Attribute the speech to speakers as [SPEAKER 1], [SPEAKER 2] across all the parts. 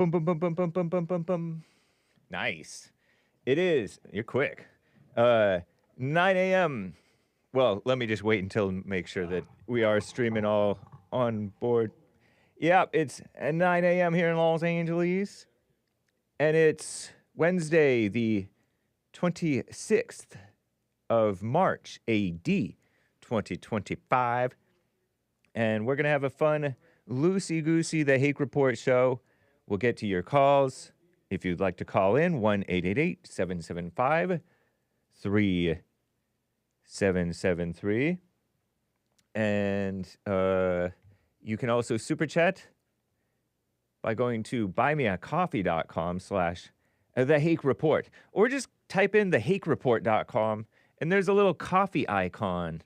[SPEAKER 1] Boom, boom, boom, boom, boom, boom, boom, boom, boom. Nice. It is. You're quick. 9 a.m. Well, let me just wait until make sure that we are streaming all on board. Yep, it's 9 a.m. here in Los Angeles. And it's Wednesday, the 26th of March, AD 2025. And we're going to have a fun, loosey-goosey, The Hake Report show. We'll get to your calls. If you'd like to call in, 1-888-775-3773. And you can also super chat by going to buymeacoffee.com/The Hake Report. Or just type in thehakereport.com, and there's a little coffee icon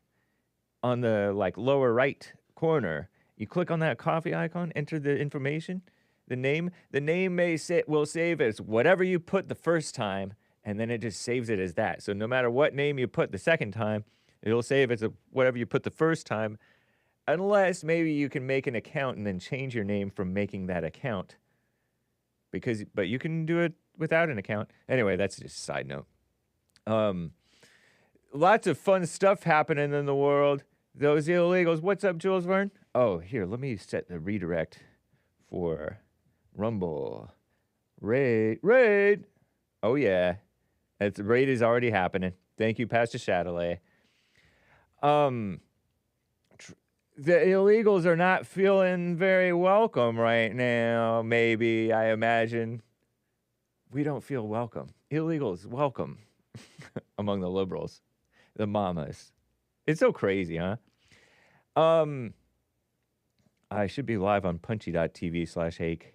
[SPEAKER 1] on the lower right corner. You click on that coffee icon, enter the information, the name. The name will save as whatever you put the first time, and then it just saves it as that. So no matter what name you put the second time, it'll save as whatever you put the first time, unless maybe you can make an account and then change your name from making that account. But you can do it without an account. Anyway, that's just a side note. Lots of fun stuff happening in the world. Those illegals. What's up, Jules Verne? Oh, here, let me set the redirect for Rumble. Raid. Oh, yeah. Raid is already happening. Thank you, Pastor Chatelet. The illegals are not feeling very welcome right now, maybe, I imagine. We don't feel welcome. Illegals, welcome among the liberals, the mamas. It's so crazy, huh? I should be live on punchy.tv/Hake.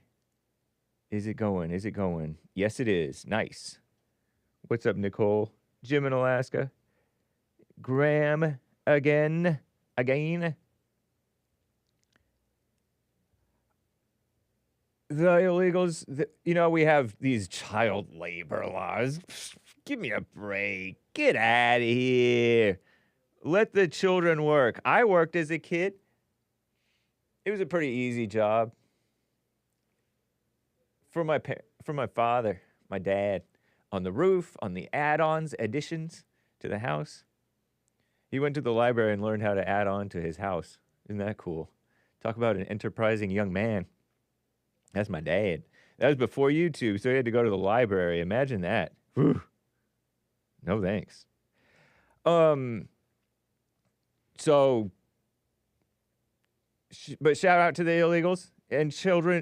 [SPEAKER 1] Is it going? Yes, it is. Nice. What's up, Nicole? Jim in Alaska. Graham again. The illegals, we have these child labor laws. Give me a break. Get out of here. Let the children work. I worked as a kid. It was a pretty easy job. For my father, my dad, on the roof, on the add-ons, additions to the house. He went to the library and learned how to add on to his house. Isn't that cool? Talk about an enterprising young man. That's my dad. That was before YouTube, so he had to go to the library. Imagine that. Whew. No thanks. But shout out to the illegals and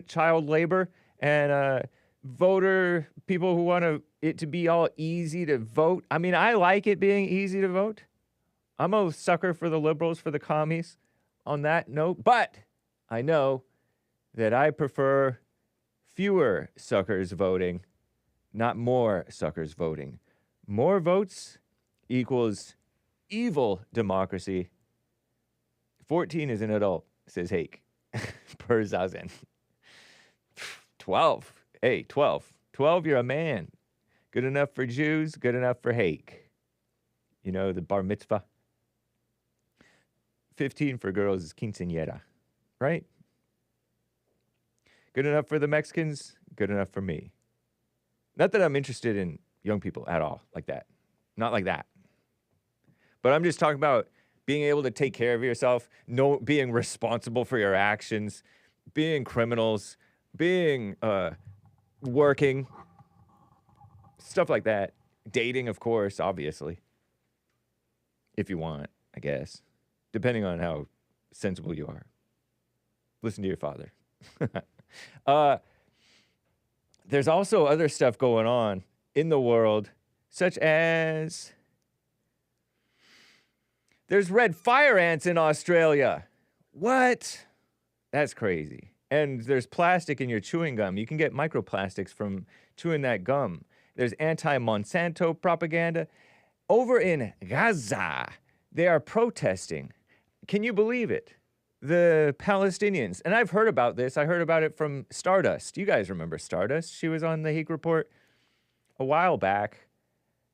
[SPEAKER 1] child labor, and people who want it to be all easy to vote. I mean, I like it being easy to vote. I'm a sucker for the liberals, for the commies on that note, but I know that I prefer fewer suckers voting, not more suckers voting. More votes equals evil democracy. 14 is an adult, says Hake. Per Zazen. 12. Hey, 12. 12, you're a man. Good enough for Jews, good enough for Hake. You know, the bar mitzvah. 15 for girls is quinceañera, right? Good enough for the Mexicans, good enough for me. Not that I'm interested in young people at all, like that. Not like that. But I'm just talking about being able to take care of yourself, being responsible for your actions, being criminals, being working, stuff like that. Dating, of course, obviously. If you want, I guess. Depending on how sensible you are. Listen to your father. There's also other stuff going on in the world, such as there's red fire ants in Australia. What? That's crazy. And there's plastic in your chewing gum. You can get microplastics from chewing that gum. There's anti-Monsanto propaganda. Over in Gaza, they are protesting. Can you believe it? The Palestinians, and I've heard about this. I heard about it from Stardust. You guys remember Stardust? She was on the Hake Report a while back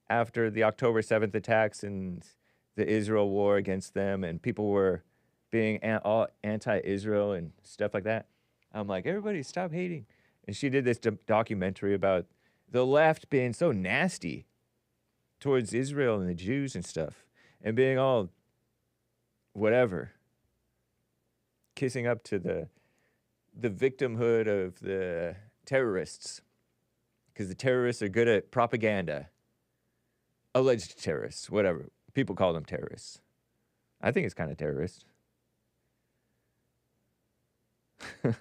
[SPEAKER 1] after the October 7th attacks and the Israel war against them, and people were being all anti-Israel and stuff like that. I'm like, everybody stop hating. And she did this documentary about the left being so nasty towards Israel and the Jews and stuff, and being all whatever, kissing up to the victimhood of the terrorists, because the terrorists are good at propaganda. Alleged terrorists, whatever. People call them terrorists. I think it's kind of terrorist. Let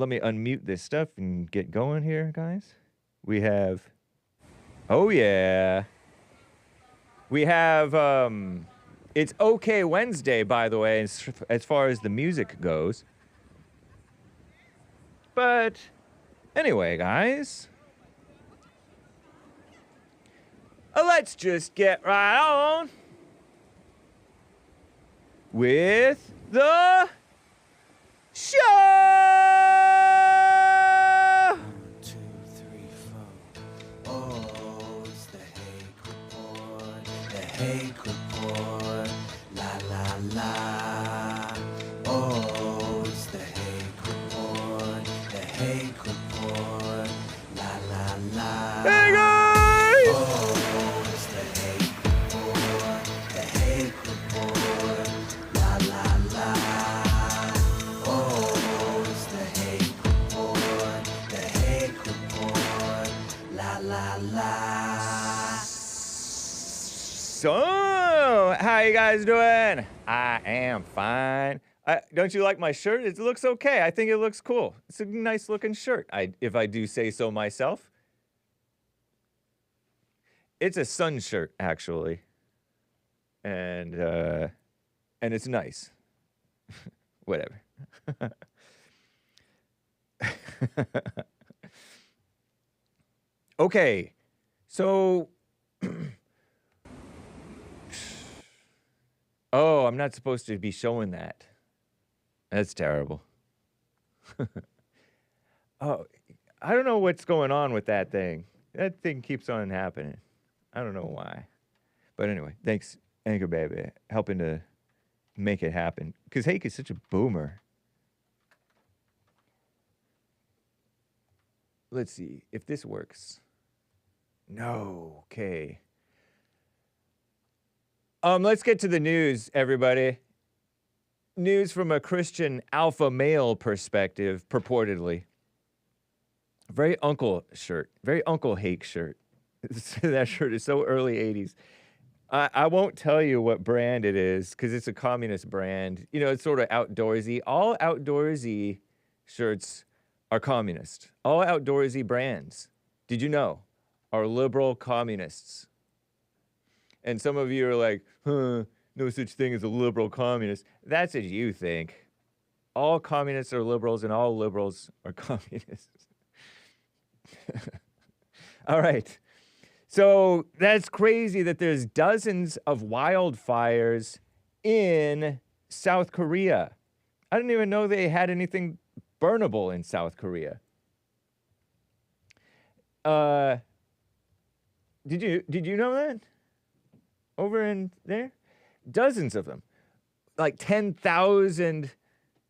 [SPEAKER 1] me unmute this stuff and get going here, guys. We have, oh yeah, we have it's Okay Wednesday, by the way, as far as the music goes. But anyway, guys, let's just get right on with the show.
[SPEAKER 2] 1, 2, 3, 4. Oh, it's the Hake Report. The Hake Report. La la la. Oh, it's the Hake Report. The Hake Report. La la la.
[SPEAKER 1] Hey guys!
[SPEAKER 2] Oh, it's the Hake Report. The Hake Report. La la la. Oh, it's the Hake Report. The Hake Report. La la la.
[SPEAKER 1] So, how you guys doing? I am fine. Don't you like my shirt? It looks okay. I think it looks cool. It's a nice looking shirt, if I do say so myself. It's a sun shirt, actually. And it's nice. Whatever. Okay, so oh, I'm not supposed to be showing that. That's terrible. Oh, I don't know what's going on with that thing. That thing keeps on happening. I don't know why. But anyway, thanks, Anchor Baby, helping to make it happen. Because Hake is such a boomer. Let's see if this works. No, okay. Let's get to the news, everybody. News from a Christian alpha male perspective, purportedly. Very Uncle shirt. Very Uncle Hake shirt. That shirt is so early 80s. I won't tell you what brand it is because it's a communist brand. You know, it's sort of outdoorsy. All outdoorsy shirts are communist. All outdoorsy brands, did you know, are liberal communists. And some of you are like, huh, no such thing as a liberal communist. That's as you think. All communists are liberals and all liberals are communists. All right. So that's crazy that there's dozens of wildfires in South Korea. I didn't even know they had anything burnable in South Korea. Did you know that? Over in there? Dozens of them. Like 10,000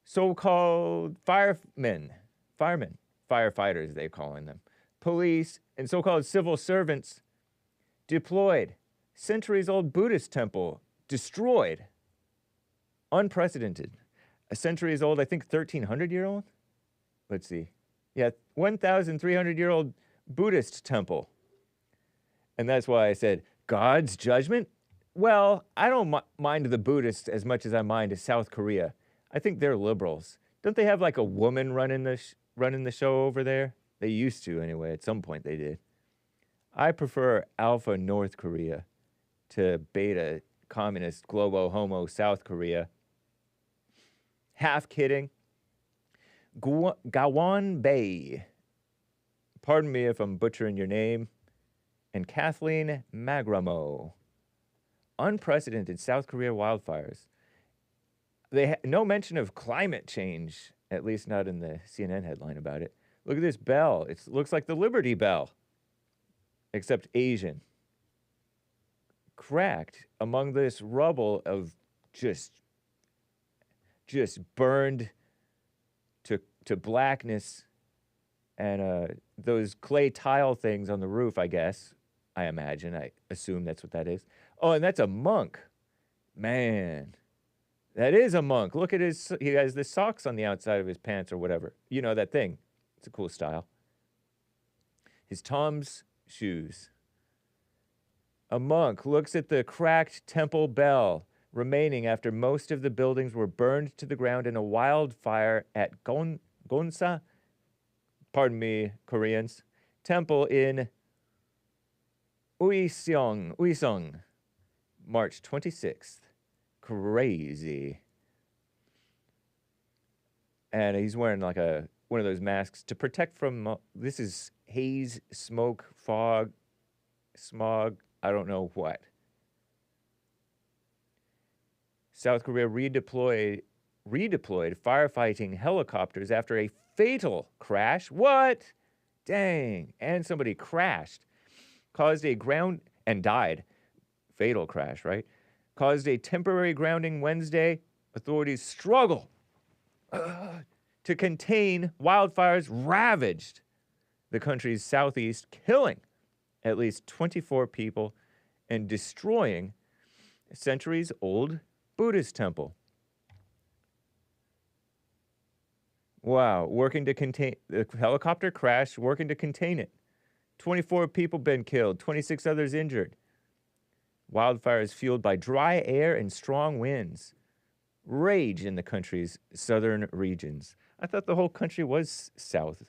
[SPEAKER 1] so-called firemen, firefighters, they're calling them, police, and so-called civil servants deployed. Centuries-old Buddhist temple destroyed. Unprecedented. A centuries-old, I think 1,300-year-old? Let's see. Yeah, 1,300-year-old Buddhist temple. And that's why I said, God's judgment? Well, I don't mind the Buddhists as much as I mind South Korea. I think they're liberals. Don't they have like a woman running the show over there? They used to anyway. At some point they did. I prefer alpha North Korea to beta communist globo homo South Korea. Half kidding. Gawan Bay. Pardon me if I'm butchering your name. And Kathleen Magramo. Unprecedented South Korea wildfires. No mention of climate change, at least not in the CNN headline about it. Look at this bell. It looks like the Liberty Bell, except Asian. cracked among this rubble of just burned to blackness, and those clay tile things on the roof, I guess. I imagine. I assume that's what that is. Oh, and that's a monk. Man, that is a monk. Look at he has the socks on the outside of his pants or whatever. You know, that thing. It's a cool style. His Tom's shoes. A monk looks at the cracked temple bell remaining after most of the buildings were burned to the ground in a wildfire at Gonsa, pardon me, Koreans, temple in Uiseong, March 26th. Crazy. And he's wearing like one of those masks to protect from, this is haze, smoke, fog, smog, I don't know what. South Korea redeployed firefighting helicopters after a fatal crash. What? Dang. And somebody crashed. Caused a ground and died. Fatal crash, right? Caused a temporary grounding Wednesday. Authorities struggle to contain wildfires ravaged the country's southeast, killing at least 24 people and destroying a centuries-old Buddhist temple. Wow, working to contain the helicopter crash, working to contain it. 24 people been killed, 26 others injured. Wildfires fueled by dry air and strong winds rage in the country's southern regions. I thought the whole country was south.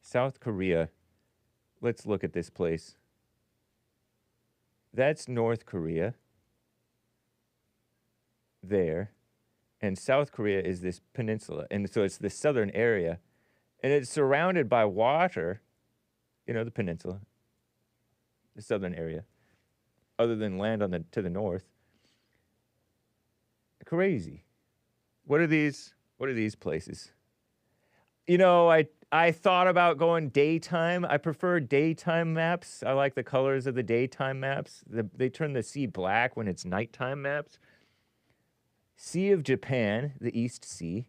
[SPEAKER 1] South Korea. Let's look at this place. That's North Korea. There. And South Korea is this peninsula. And so it's the southern area. And it's surrounded by water. You know, the peninsula. The southern area. Other than land to the north. Crazy. What are these places? You know, I thought about going daytime. I prefer daytime maps. I like the colors of the daytime maps. They turn the sea black when it's nighttime maps. Sea of Japan, the East Sea,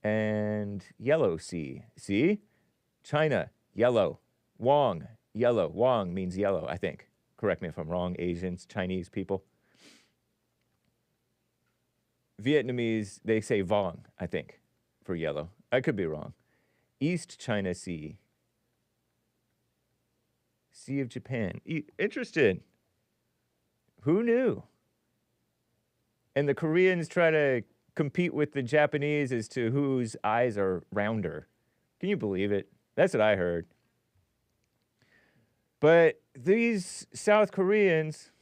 [SPEAKER 1] and Yellow Sea. See? China, yellow. Wang, yellow. Wang means yellow, I think. Correct me if I'm wrong, Asians, Chinese people. Vietnamese, they say Vong, I think, for yellow. I could be wrong. East China Sea. Sea of Japan. Interested. Who knew? And the Koreans try to compete with the Japanese as to whose eyes are rounder. Can you believe it? That's what I heard. But these South Koreans,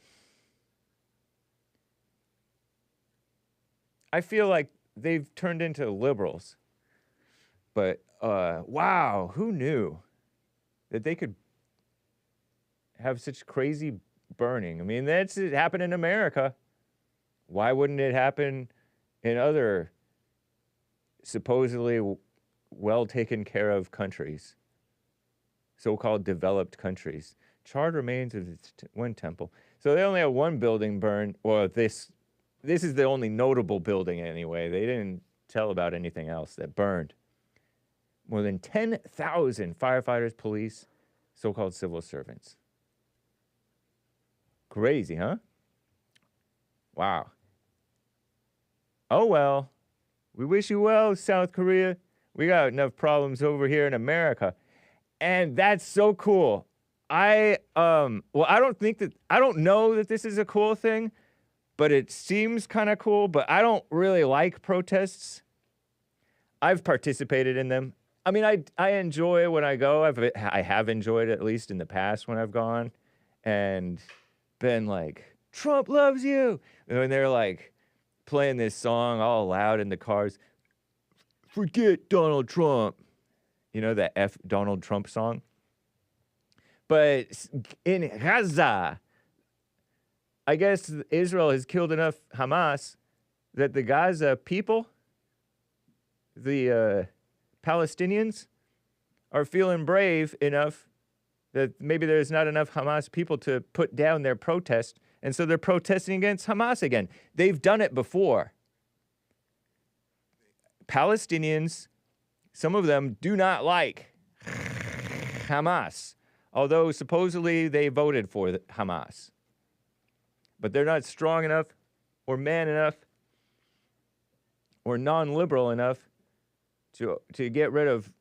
[SPEAKER 1] I feel like they've turned into liberals. But, wow, who knew that they could have such crazy burning? I mean, it happened in America. Why wouldn't it happen in other supposedly well taken care of countries? So-called developed countries. Charred remains of one temple. So they only have one building burned. Well, this is the only notable building anyway. They didn't tell about anything else that burned. More than 10,000 firefighters, police, so-called civil servants. Crazy, huh? Wow. Oh, well. We wish you well, South Korea. We got enough problems over here in America. And that's so cool. I don't know that this is a cool thing, but it seems kind of cool, but I don't really like protests. I've participated in them. I mean, I enjoy when I go. I have enjoyed it, at least in the past when I've gone, and been like, Trump loves you. And when they're like playing this song all loud in the cars, forget Donald Trump. You know, that F Donald Trump song? But in Gaza, I guess Israel has killed enough Hamas that the Gaza people, the Palestinians, are feeling brave enough that maybe there's not enough Hamas people to put down their protest, and so they're protesting against Hamas again. They've done it before. Palestinians, some of them do not like Hamas, although supposedly they voted for Hamas. But they're not strong enough or man enough or non-liberal enough to get rid of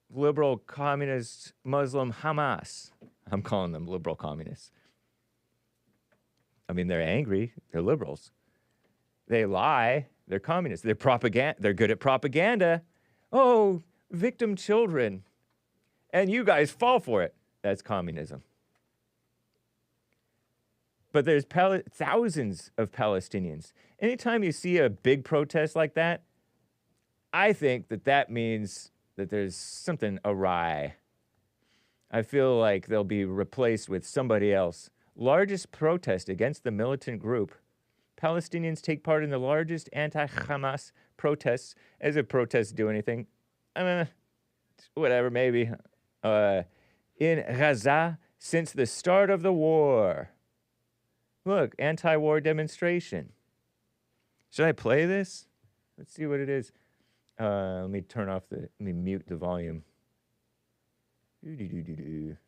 [SPEAKER 1] liberal, communist, Muslim Hamas. I'm calling them liberal communists. I mean, they're angry. They're liberals. They lie. They're communists. They're good at propaganda. Oh, victim children. And you guys fall for it. That's communism. But there's thousands of Palestinians. Anytime you see a big protest like that, I think that means that there's something awry. I feel like they'll be replaced with somebody else. Largest protest against the militant group. Palestinians take part in the largest anti-Hamas protests. As if protests do anything. Whatever, maybe. In Gaza since the start of the war. Look, anti-war demonstration. Should I play this? Let's see what it is. Let me mute the volume. See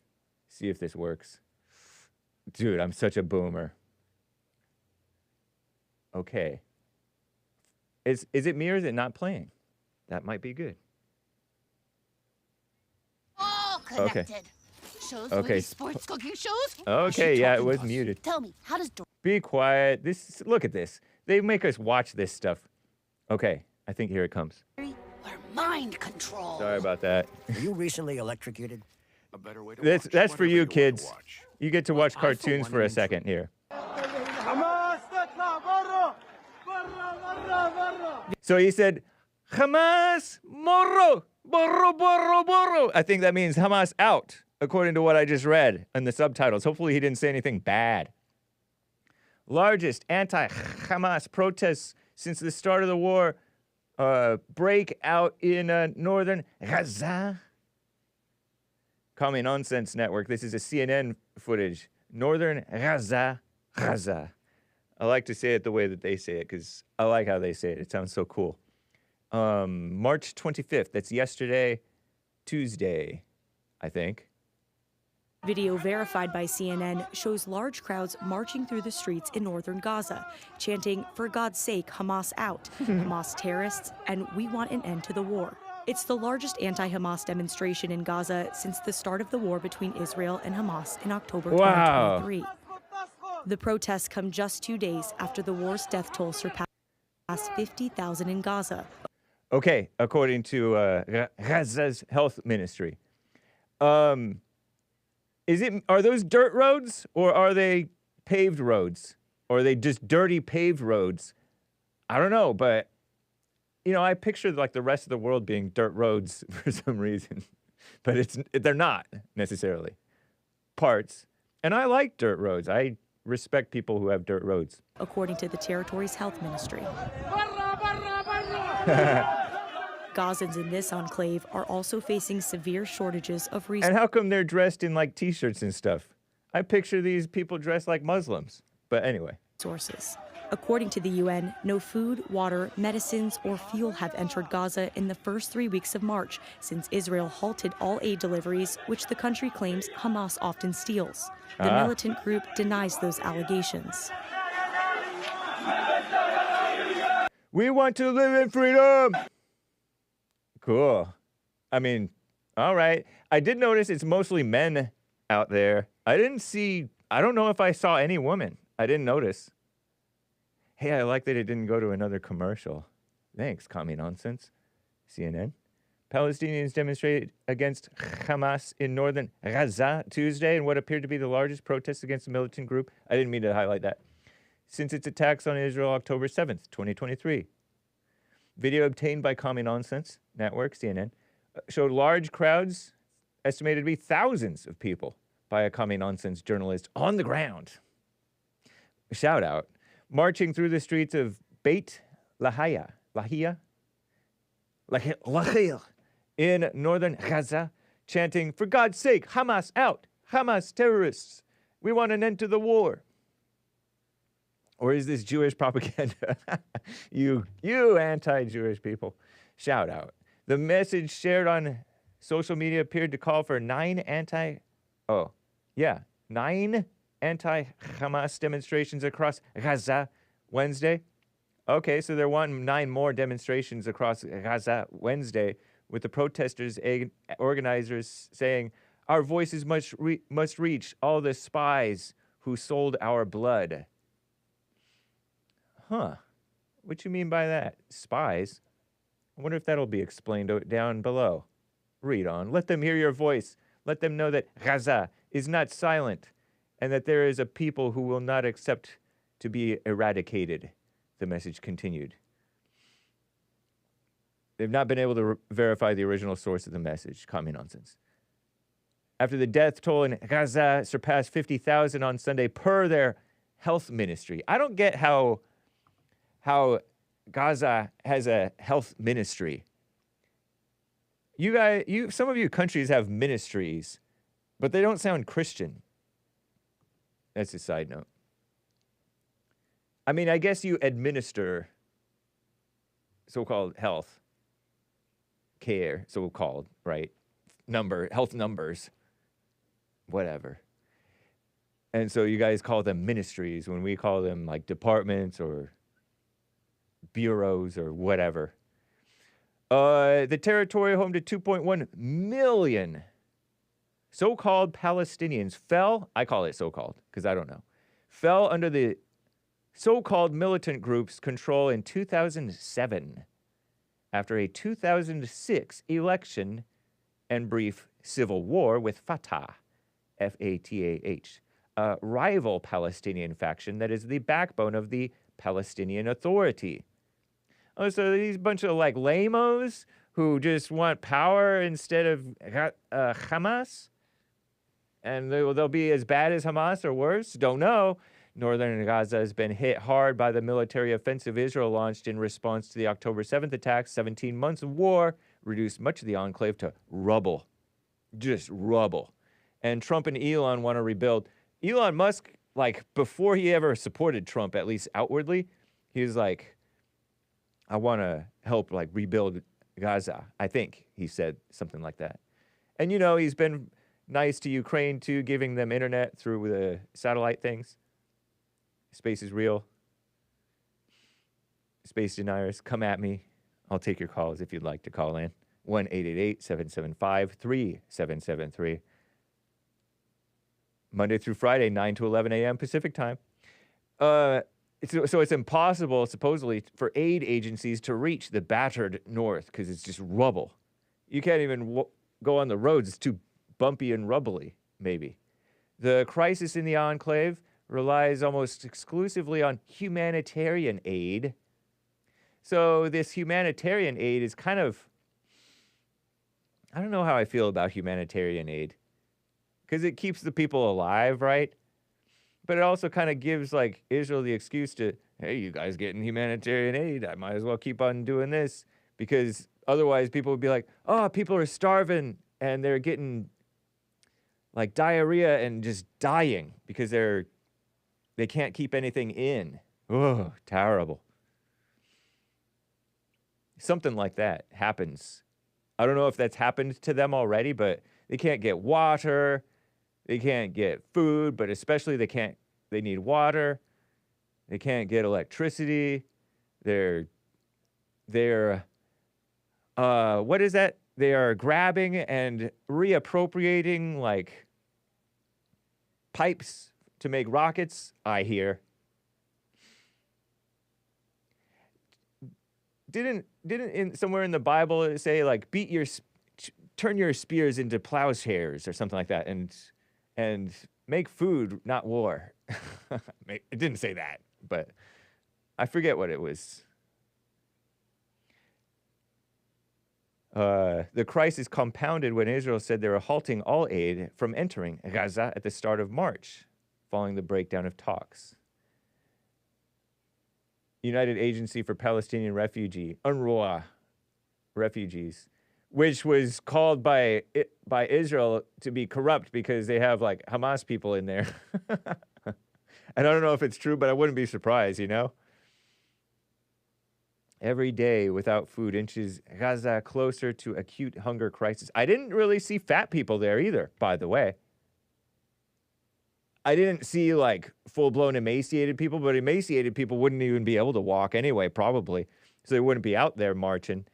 [SPEAKER 1] if this works. Dude, I'm such a boomer. Okay. Is it me or is it not playing? That might be good.
[SPEAKER 3] All connected.
[SPEAKER 1] Okay.
[SPEAKER 3] Shows
[SPEAKER 1] Okay.
[SPEAKER 3] with sports cooking shows.
[SPEAKER 1] Okay, yeah, it was muted.
[SPEAKER 3] Tell me, how does
[SPEAKER 1] Be quiet. Look at this. They make us watch this stuff. Okay, I think here it comes.
[SPEAKER 3] or mind control?
[SPEAKER 1] Sorry about that.
[SPEAKER 4] Were you recently electrocuted?
[SPEAKER 5] A better way to
[SPEAKER 1] That's
[SPEAKER 5] watch
[SPEAKER 1] for
[SPEAKER 5] whatever
[SPEAKER 1] you
[SPEAKER 5] wanna
[SPEAKER 1] kids.
[SPEAKER 5] watch.
[SPEAKER 1] You get to watch
[SPEAKER 5] I, for
[SPEAKER 1] cartoons
[SPEAKER 5] one,
[SPEAKER 1] for a
[SPEAKER 5] am
[SPEAKER 1] second here. So he said, Hamas, morro, borro, borro, borro. I think that means Hamas out, according to what I just read in the subtitles. Hopefully he didn't say anything bad. Largest anti-Hamas protests since the start of the war break out in northern Gaza. Call me Nonsense Network. This is a CNN footage. Northern Gaza. I like to say it the way that they say it because I like how they say it. It sounds so cool. March 25th. That's yesterday, Tuesday, I think.
[SPEAKER 6] Video verified by CNN shows large crowds marching through the streets in northern Gaza, chanting, "For God's sake, Hamas out, Hamas terrorists, and we want an end to the war." It's the largest anti-Hamas demonstration in Gaza since the start of the war between Israel and Hamas in October 2023. The protests come just 2 days after the war's death toll surpassed 50,000 in Gaza.
[SPEAKER 1] Okay, according to Gaza's health ministry. Are those dirt roads or are they paved roads? Or are they just dirty paved roads? I don't know, but you know, I pictured like the rest of the world being dirt roads for some reason, but they're not necessarily parts. And I like dirt roads. I respect people who have dirt roads.
[SPEAKER 6] According to the territory's health ministry. Gazans in this enclave are also facing severe shortages of resources.
[SPEAKER 1] And how come they're dressed in like t-shirts and stuff? I picture these people dressed like Muslims. But anyway.
[SPEAKER 6] According to the UN, no food, water, medicines, or fuel have entered Gaza in the first 3 weeks of March since Israel halted all aid deliveries, which the country claims Hamas often steals. The militant group denies those allegations.
[SPEAKER 1] We want to live in freedom. Cool. I mean, all right. I did notice it's mostly men out there. I don't know if I saw any women. I didn't notice. Hey, I like that it didn't go to another commercial. Thanks, Commie Nonsense. CNN. Palestinians demonstrated against Hamas in northern Gaza Tuesday in what appeared to be the largest protest against the militant group. I didn't mean to highlight that. Since its attacks on Israel October 7th, 2023. Video obtained by Commie Nonsense Network, CNN, showed large crowds, estimated to be thousands of people, by a Commie Nonsense journalist on the ground. Shout out. Marching through the streets of Beit Lahia in northern Gaza, chanting, "For God's sake, Hamas out, Hamas terrorists. We want an end to the war. Or is this Jewish propaganda? you anti-Jewish people. Shout out. The message shared on social media appeared to call for 9 anti-Hamas demonstrations across Gaza Wednesday. Okay, so they're wanting 9 more demonstrations across Gaza Wednesday, with the protesters, organizers saying, our voices must reach all the spies who sold our blood. Huh. What you mean by that? Spies? I wonder if that'll be explained down below. Read on. Let them hear your voice. Let them know that Gaza is not silent and that there is a people who will not accept to be eradicated. The message continued. They've not been able to verify the original source of the message. Commie nonsense. After the death toll in Gaza surpassed 50,000 on Sunday per their health ministry. I don't get how Gaza has a health ministry. Some of you countries have ministries, but they don't sound Christian. That's a side note. I mean, I guess you administer so-called health care, so-called, right? Health numbers, whatever. And so you guys call them ministries when we call them like departments or bureaus or whatever. The territory home to 2.1 million so-called Palestinians fell, I call it so-called because I don't know, fell under the so-called militant group's control in 2007 after a 2006 election and brief civil war with Fatah, F-A-T-A-H, a rival Palestinian faction that is the backbone of the Palestinian Authority. Oh, so these bunch of like lamos who just want power instead of Hamas? And they'll be as bad as Hamas or worse? Don't know. Northern Gaza has been hit hard by the military offensive Israel launched in response to the October 7th attacks. 17 months of war reduced much of the enclave to rubble. Just rubble. And Trump and Elon want to rebuild. Elon Musk, like, before he ever supported Trump, at least outwardly, he was like, I want to help, like, rebuild Gaza. I think he said something like that. And, you know, he's been nice to Ukraine, too, giving them internet through the satellite things. Space is real. Space deniers, come at me. I'll take your calls if you'd like to call in. 1-888-775-3773. Monday through Friday, 9 to 11 a.m. Pacific time. So it's impossible, supposedly, for aid agencies to reach the battered north because it's just rubble. You can't even go on the roads. It's too bumpy and rubbly, maybe. The crisis in the enclave relies almost exclusively on humanitarian aid. So this humanitarian aid is kind of, I don't know how I feel about humanitarian aid. Because it keeps the people alive, right? But it also kind of gives, like, Israel the excuse to, hey, you guys getting humanitarian aid, I might as well keep on doing this. Because otherwise people would be like, oh, people are starving and they're getting, like, diarrhea and just dying because they can't keep anything in. Oh, terrible. Something like that happens. I don't know if that's happened to them already, but they can't get water. They can't get food, but especially they need water. They can't get electricity. What is that? They are grabbing and reappropriating, like, pipes to make rockets, I hear. Didn't somewhere in the Bible it say, like, turn your spears into plowshares or something like that, and make food, not war. It didn't say that, but I forget what it was. The crisis compounded when Israel said they were halting all aid from entering Gaza at the start of March, following the breakdown of talks. United Agency for Palestinian Refugee, UNRWA refugees, which was called by Israel to be corrupt because they have like Hamas people in there. And I don't know if it's true, but I wouldn't be surprised, you know? Every day without food inches Gaza closer to acute hunger crisis. I didn't really see fat people there either, by the way. I didn't see like full-blown emaciated people, but emaciated people wouldn't even be able to walk anyway, probably. So they wouldn't be out there marching.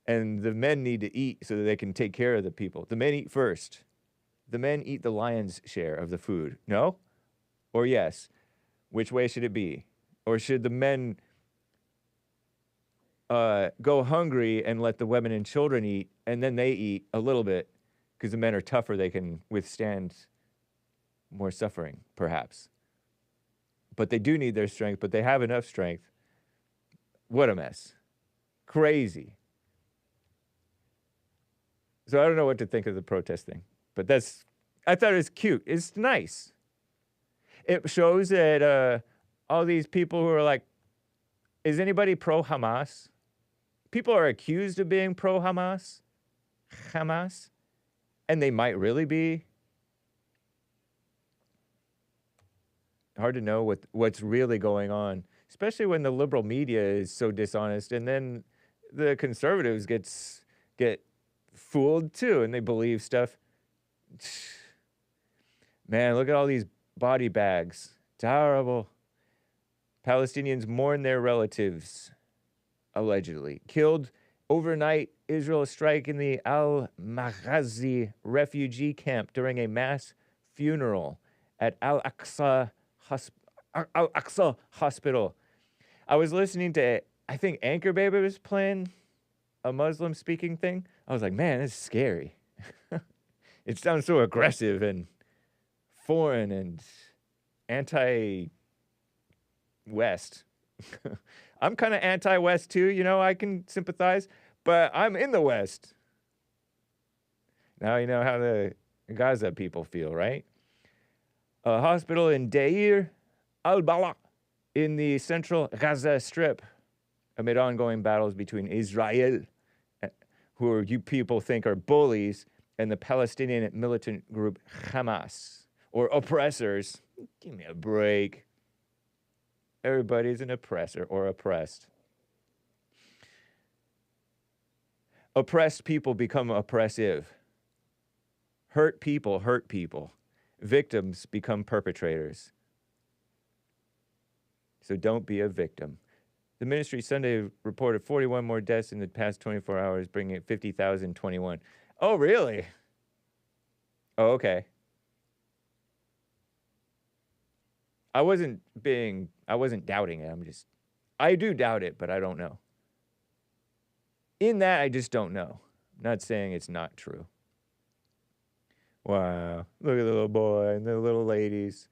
[SPEAKER 1] And the men need to eat so that they can take care of the people. The men eat first. The men eat the lion's share of the food. No? Or yes? Which way should it be? Or should the men go hungry and let the women and children eat, and then they eat a little bit because the men are tougher, they can withstand more suffering, perhaps. But they do need their strength, but they have enough strength. What a mess. Crazy. So I don't know what to think of the protest thing, but I thought it was cute. It's nice. It shows that all these people who are like, is anybody pro-Hamas? People are accused of being pro-Hamas, and they might really be. Hard to know what's really going on, especially when the liberal media is so dishonest, and then the conservatives get fooled too, and they believe stuff. Man, look at all these body bags. Terrible. Palestinians mourn their relatives, allegedly. Killed overnight Israel strike in the Al-Maghazi refugee camp during a mass funeral at Al-Aqsa Hospital. I was listening to, I think Anchor Baby was playing a Muslim-speaking thing. I was like, man, this is scary. It sounds so aggressive and foreign and anti-West. I'm kind of anti-West too, you know, I can sympathize, but I'm in the West. Now you know how the Gaza people feel, right? A hospital in Deir al-Bala in the central Gaza Strip amid ongoing battles between Israel, who you people think are bullies, and the Palestinian militant group Hamas, or oppressors. Give me a break. Everybody's an oppressor or oppressed. Oppressed people become oppressive. Hurt people hurt people. Victims become perpetrators. So don't be a victim. The ministry Sunday reported 41 more deaths in the past 24 hours, bringing it 50,021. Oh, really? Oh, okay. I wasn't doubting it. I do doubt it, but I don't know. In that, I just don't know. I'm not saying it's not true. Wow. Look at the little boy and the little ladies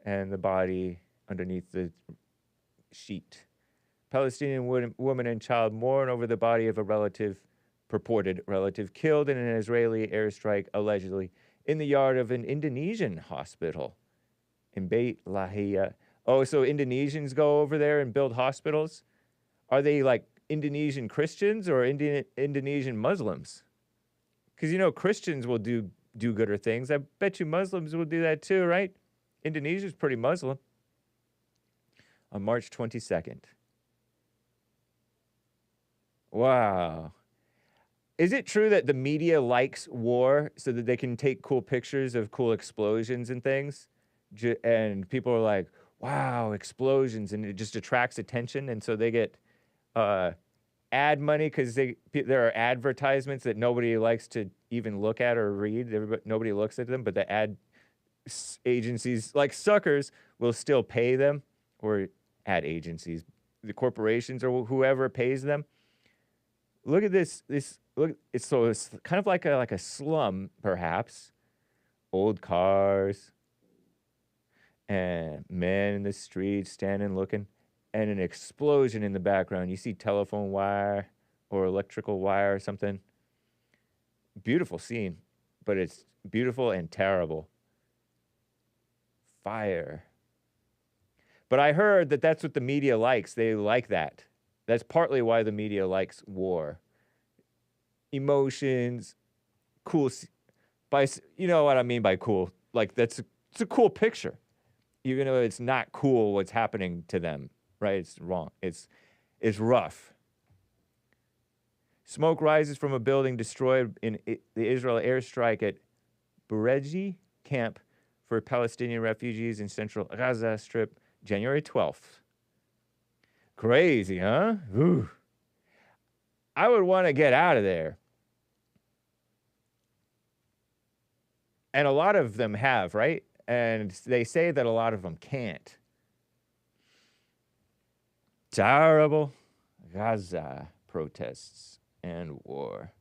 [SPEAKER 1] and the body underneath the sheet. Palestinian woman and child mourn over the body of a purported relative, killed in an Israeli airstrike, allegedly, in the yard of an Indonesian hospital in Beit Lahia. Oh, so Indonesians go over there and build hospitals? Are they like Indonesian Christians or Indonesian Muslims? Because, you know, Christians will do gooder things. I bet you Muslims will do that too, right? Indonesia's pretty Muslim. On March 22nd. Wow. Is it true that the media likes war so that they can take cool pictures of cool explosions and things? And people are like, wow, explosions, and it just attracts attention, and so they get ad money because there are advertisements that nobody likes to even look at or read. Nobody looks at them, but the ad agencies, like suckers, will still pay them, or ad agencies, the corporations or whoever pays them. Look at this. Look, it's kind of like a slum, perhaps. Old cars. And men in the streets standing looking, and an explosion in the background. You see telephone wire or electrical wire or something. Beautiful scene, but it's beautiful and terrible. Fire. But I heard that that's what the media likes. They like that. That's partly why the media likes war. emotions, cool. You know what I mean by cool? Like it's a cool picture, even though it's not cool what's happening to them, right? It's wrong. It's rough. Smoke rises from a building destroyed in the Israel airstrike at Bureji camp for Palestinian refugees in central Gaza Strip, January 12th. Crazy, huh? Ooh. I would want to get out of there. And a lot of them have, right? And they say that a lot of them can't. Terrible. Gaza protests and war.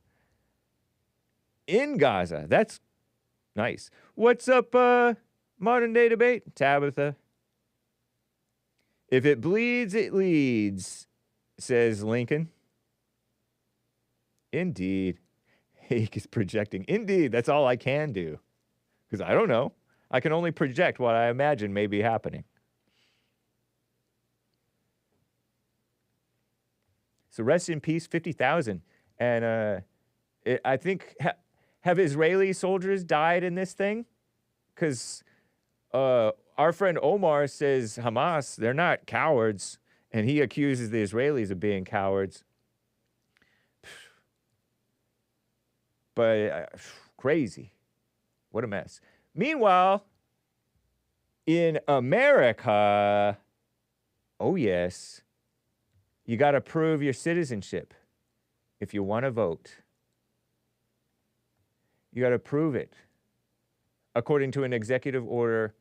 [SPEAKER 1] In Gaza. That's nice. What's up, modern day debate? Tabitha. If it bleeds, it leads, says Lincoln. Indeed. Hake is projecting. Indeed, that's all I can do. Because I don't know. I can only project what I imagine may be happening. So rest in peace, 50,000. And I think, have Israeli soldiers died in this thing? Because our friend Omar says Hamas, they're not cowards. And he accuses the Israelis of being cowards. But crazy. What a mess. Meanwhile, in America, oh yes, you got to prove your citizenship if you want to vote. You got to prove it according to an executive order.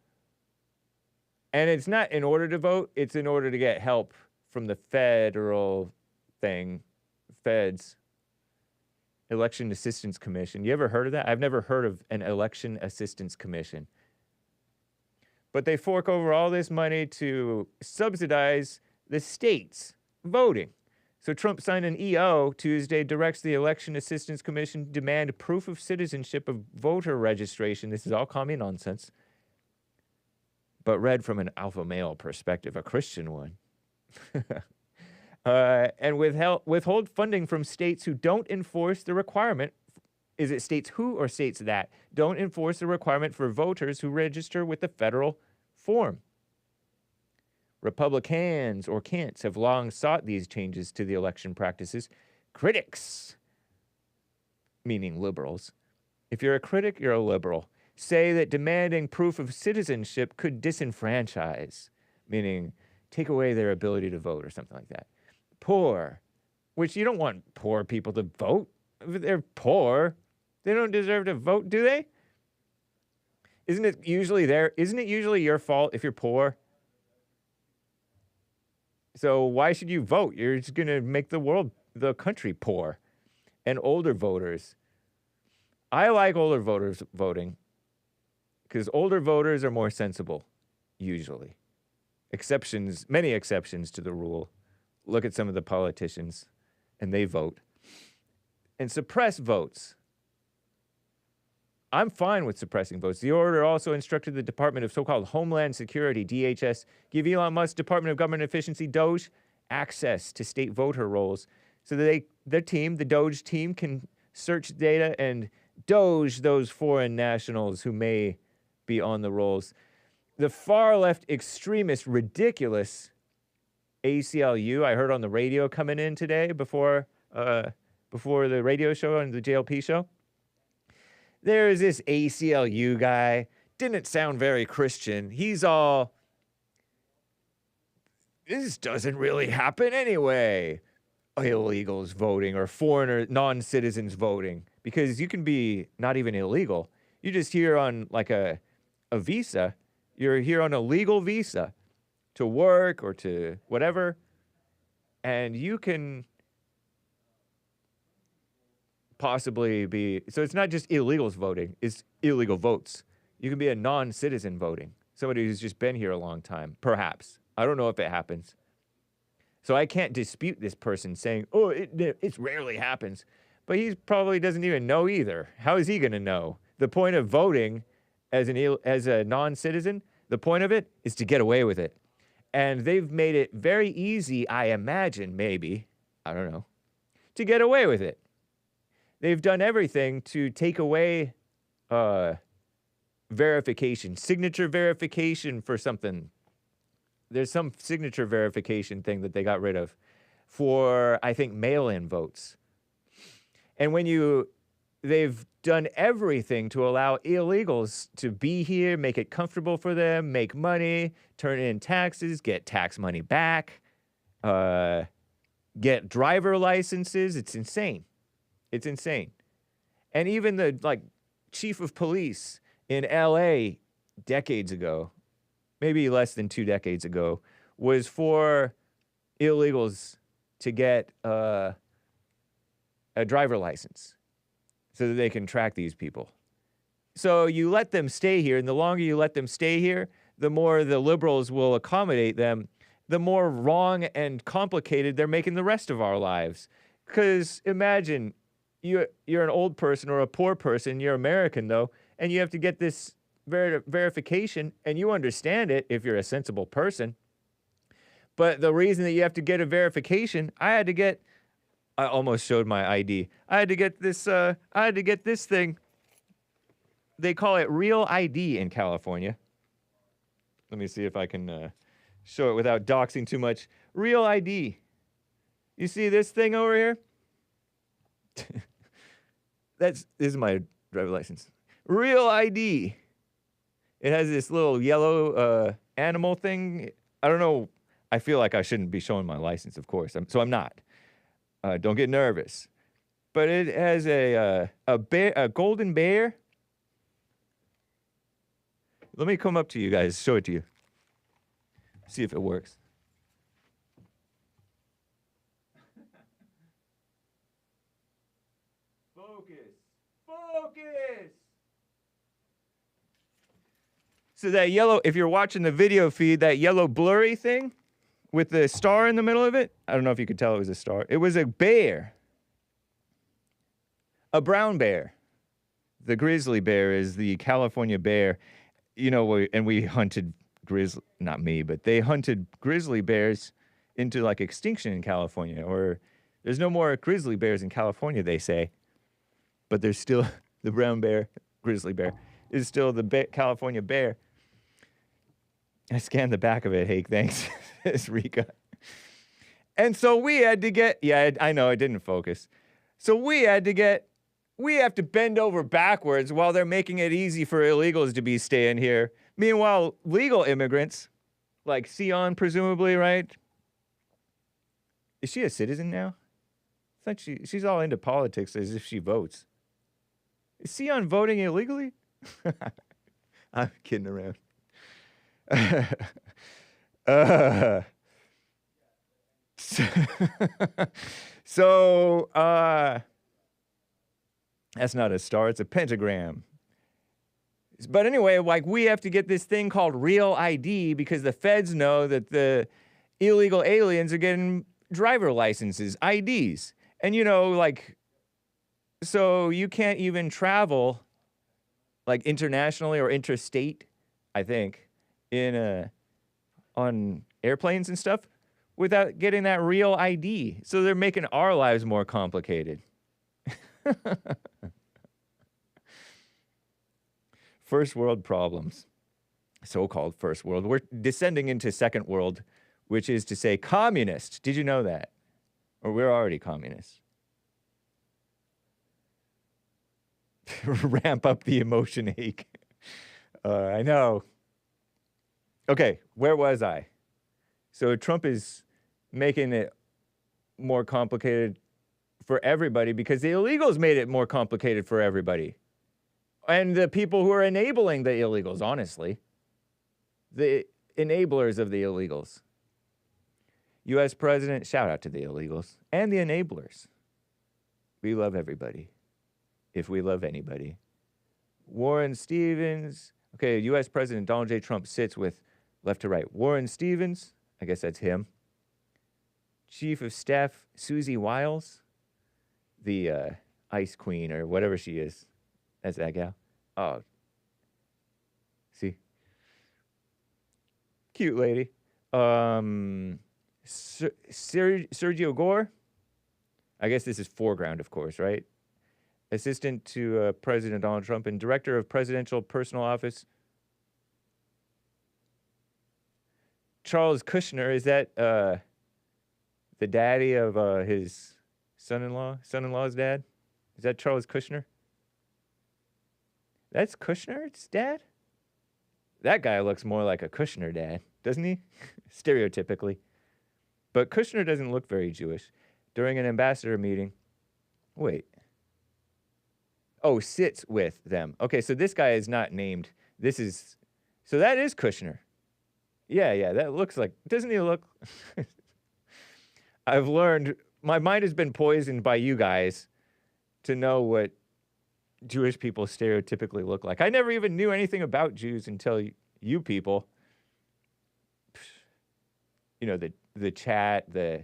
[SPEAKER 1] And it's not in order to vote, it's in order to get help from the federal thing, feds. Election Assistance Commission. You ever heard of that? I've never heard of an Election Assistance Commission. But they fork over all this money to subsidize the states voting. So Trump signed an EO Tuesday, directs the Election Assistance Commission to demand proof of citizenship of voter registration. This is all commie nonsense. But read from an alpha male perspective, a Christian one. And withhold funding from states who don't enforce the requirement. Is it states who or states that don't enforce the requirement for voters who register with the federal form? Republicans or Kants have long sought these changes to the election practices. Critics, meaning liberals, if you're a critic, you're a liberal, say that demanding proof of citizenship could disenfranchise, meaning take away their ability to vote or something like that. Poor, which you don't want poor people to vote. If they're poor, they don't deserve to vote, do they? Isn't it usually your fault if you're poor? So why should you vote? You're just going to make the country poor. And older voters. I like older voters voting because older voters are more sensible, usually. Many exceptions to the rule. Look at some of the politicians, and they vote. And suppress votes. I'm fine with suppressing votes. The order also instructed the Department of so-called Homeland Security, DHS, give Elon Musk's Department of Government Efficiency, DOGE, access to state voter rolls so that the DOGE team, can search data and doge those foreign nationals who may be on the rolls. The far-left extremist, ridiculous ACLU, I heard on the radio coming in today before the radio show and the JLP show. There's this ACLU guy, didn't sound very Christian. He's all, this doesn't really happen anyway. Illegals voting or foreigner, non-citizens voting. Because you can be not even illegal. You're just here on like a visa. You're here on a legal visa to work or to whatever. And you can possibly be, so it's not just illegals voting, it's illegal votes. You can be a non-citizen voting. Somebody who's just been here a long time, perhaps. I don't know if it happens. So I can't dispute this person saying, oh, it rarely happens. But he probably doesn't even know either. How is he going to know? The point of voting as a non-citizen, the point of it is to get away with it. And they've made it very easy, I imagine, maybe, I don't know, to get away with it. they've done everything to take away verification, signature verification for something. There's some signature verification thing that they got rid of for, I think, mail-in votes. And they've done everything to allow illegals to be here, make it comfortable for them, make money, turn in taxes, get tax money back, get driver licenses. It's insane. It's insane. And even the chief of police in LA decades ago, maybe less than 2 decades ago, was for illegals to get a driver license so that they can track these people. So you let them stay here, and the longer you let them stay here, the more the liberals will accommodate them, the more wrong and complicated they're making the rest of our lives. Because imagine you're an old person or a poor person, you're American though, and you have to get this verification, and you understand it if you're a sensible person. But the reason that you have to get a verification, I almost showed my ID. I had to get this thing. They call it Real ID in California. Let me see if I can show it without doxing too much. Real ID. You see this thing over here? This is my driver's license. Real ID. It has this little yellow animal thing. I don't know. I feel like I shouldn't be showing my license, of course. So I'm not. Don't get nervous. But it has a golden bear. Let me come up to you guys, show it to you. See if it works. Focus! So that yellow, if you're watching the video feed, that yellow blurry thing with the star in the middle of it, I don't know if you could tell it was a star. It was a bear. A brown bear. The grizzly bear is the California bear. You know, and we hunted not me, but they hunted grizzly bears into extinction in California. Or there's no more grizzly bears in California, they say. But there's still the brown bear, grizzly bear, is still the California bear. I scanned the back of it, Hake, thanks. It's Rika. And so we had to get, I know, it didn't focus. So we have to bend over backwards while they're making it easy for illegals to be staying here. Meanwhile, legal immigrants, like Sion, presumably, right? Is she a citizen now? I thought she's all into politics as if she votes. Is Sion voting illegally? I'm kidding around. So, that's not a star, it's a pentagram. But anyway, we have to get this thing called Real ID because the feds know that the illegal aliens are getting driver licenses, IDs. And so you can't even travel internationally or interstate, I think, on airplanes and stuff without getting that Real ID. So they're making our lives more complicated. First world problems. So-called first world. We're descending into second world, which is to say communist. Did you know that? Or we're already communists. Ramp up the emotion, Hake. I know. Okay, where was I? So Trump is making it more complicated for everybody because the illegals made it more complicated for everybody. And the people who are enabling the illegals, honestly. The enablers of the illegals. U.S. President, shout out to the illegals and the enablers. We love everybody. If we love anybody. Warren Stevens. Okay, U.S. President Donald J. Trump sits with, left to right, Warren Stevens. I guess that's him. Chief of Staff Susie Wiles. The ice queen or whatever she is. That's that gal. Oh. See? Cute lady. Sergio Gore. I guess this is foreground, of course, right? assistant to President Donald Trump and director of Presidential Personal Office. Charles Kushner, is that the daddy of his son-in-law? Son-in-law's dad? Is that Charles Kushner? That's Kushner's dad? That guy looks more like a Kushner dad, doesn't he? Stereotypically. But Kushner doesn't look very Jewish. During an ambassador meeting, wait. Oh, sits with them. Okay, so this guy is not named. So that is Kushner. Yeah, that looks like, doesn't he look? I've learned, my mind has been poisoned by you guys to know what Jewish people stereotypically look like. I never even knew anything about Jews until you people, you know, the chat, the